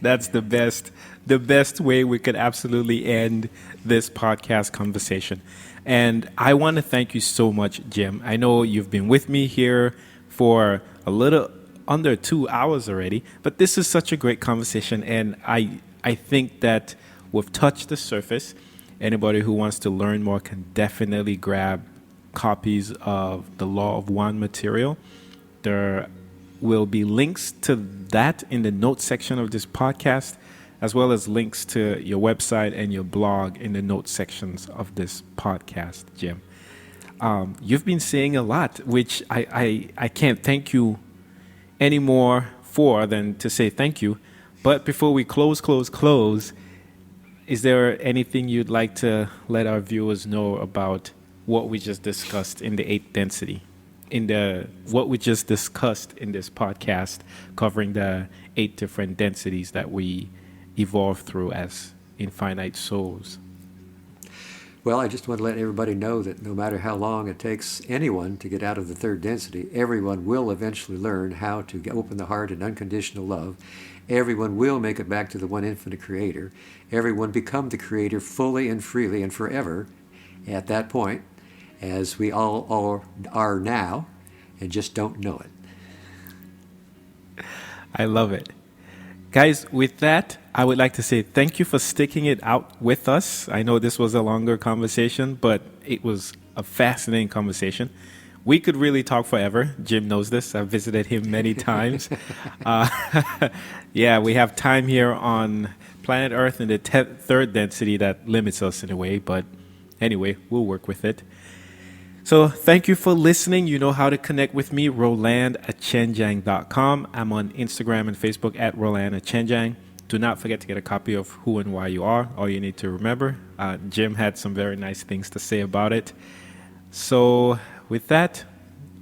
That's the best way we could absolutely end this podcast conversation. And I want to thank you so much, Jim. I know you've been with me here for a little under 2 hours already, but this is such a great conversation, and I think that we've touched the surface. Anybody who wants to learn more can definitely grab copies of the Law of One material. There will be links to that in the notes section of this podcast, as well as links to your website and your blog in the notes sections of this podcast, Jim. You've been saying a lot, which I can't thank you any more for than to say thank you. But before we close, is there anything you'd like to let our viewers know about what we just discussed in the eighth density, what we just discussed in this podcast, covering the 8 different densities that we evolve through as infinite souls? Well, I just want to let everybody know that no matter how long it takes anyone to get out of the third density, everyone will eventually learn how to open the heart in unconditional love. Everyone will make it back to the one infinite creator. Everyone become the creator fully and freely and forever at that point, as we all are now, and just don't know it. I love it. Guys, with that, I would like to say thank you for sticking it out with us. I know this was a longer conversation, but it was a fascinating conversation. We could really talk forever. Jim knows this. I've visited him many times. uh, yeah, we have time here on planet Earth in the third density that limits us in a way, but anyway, we'll work with it. So thank you for listening. You know how to connect with me, RolandAchenjang.com. I'm on Instagram and Facebook at Roland Achenjang. Do not forget to get a copy of Who and Why You Are. All you need to remember. Jim had some very nice things to say about it. So with that,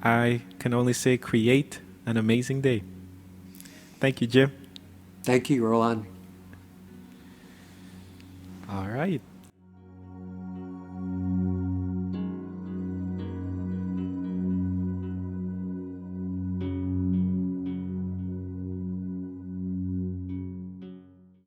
I can only say create an amazing day. Thank you, Jim. Thank you, Roland. All right.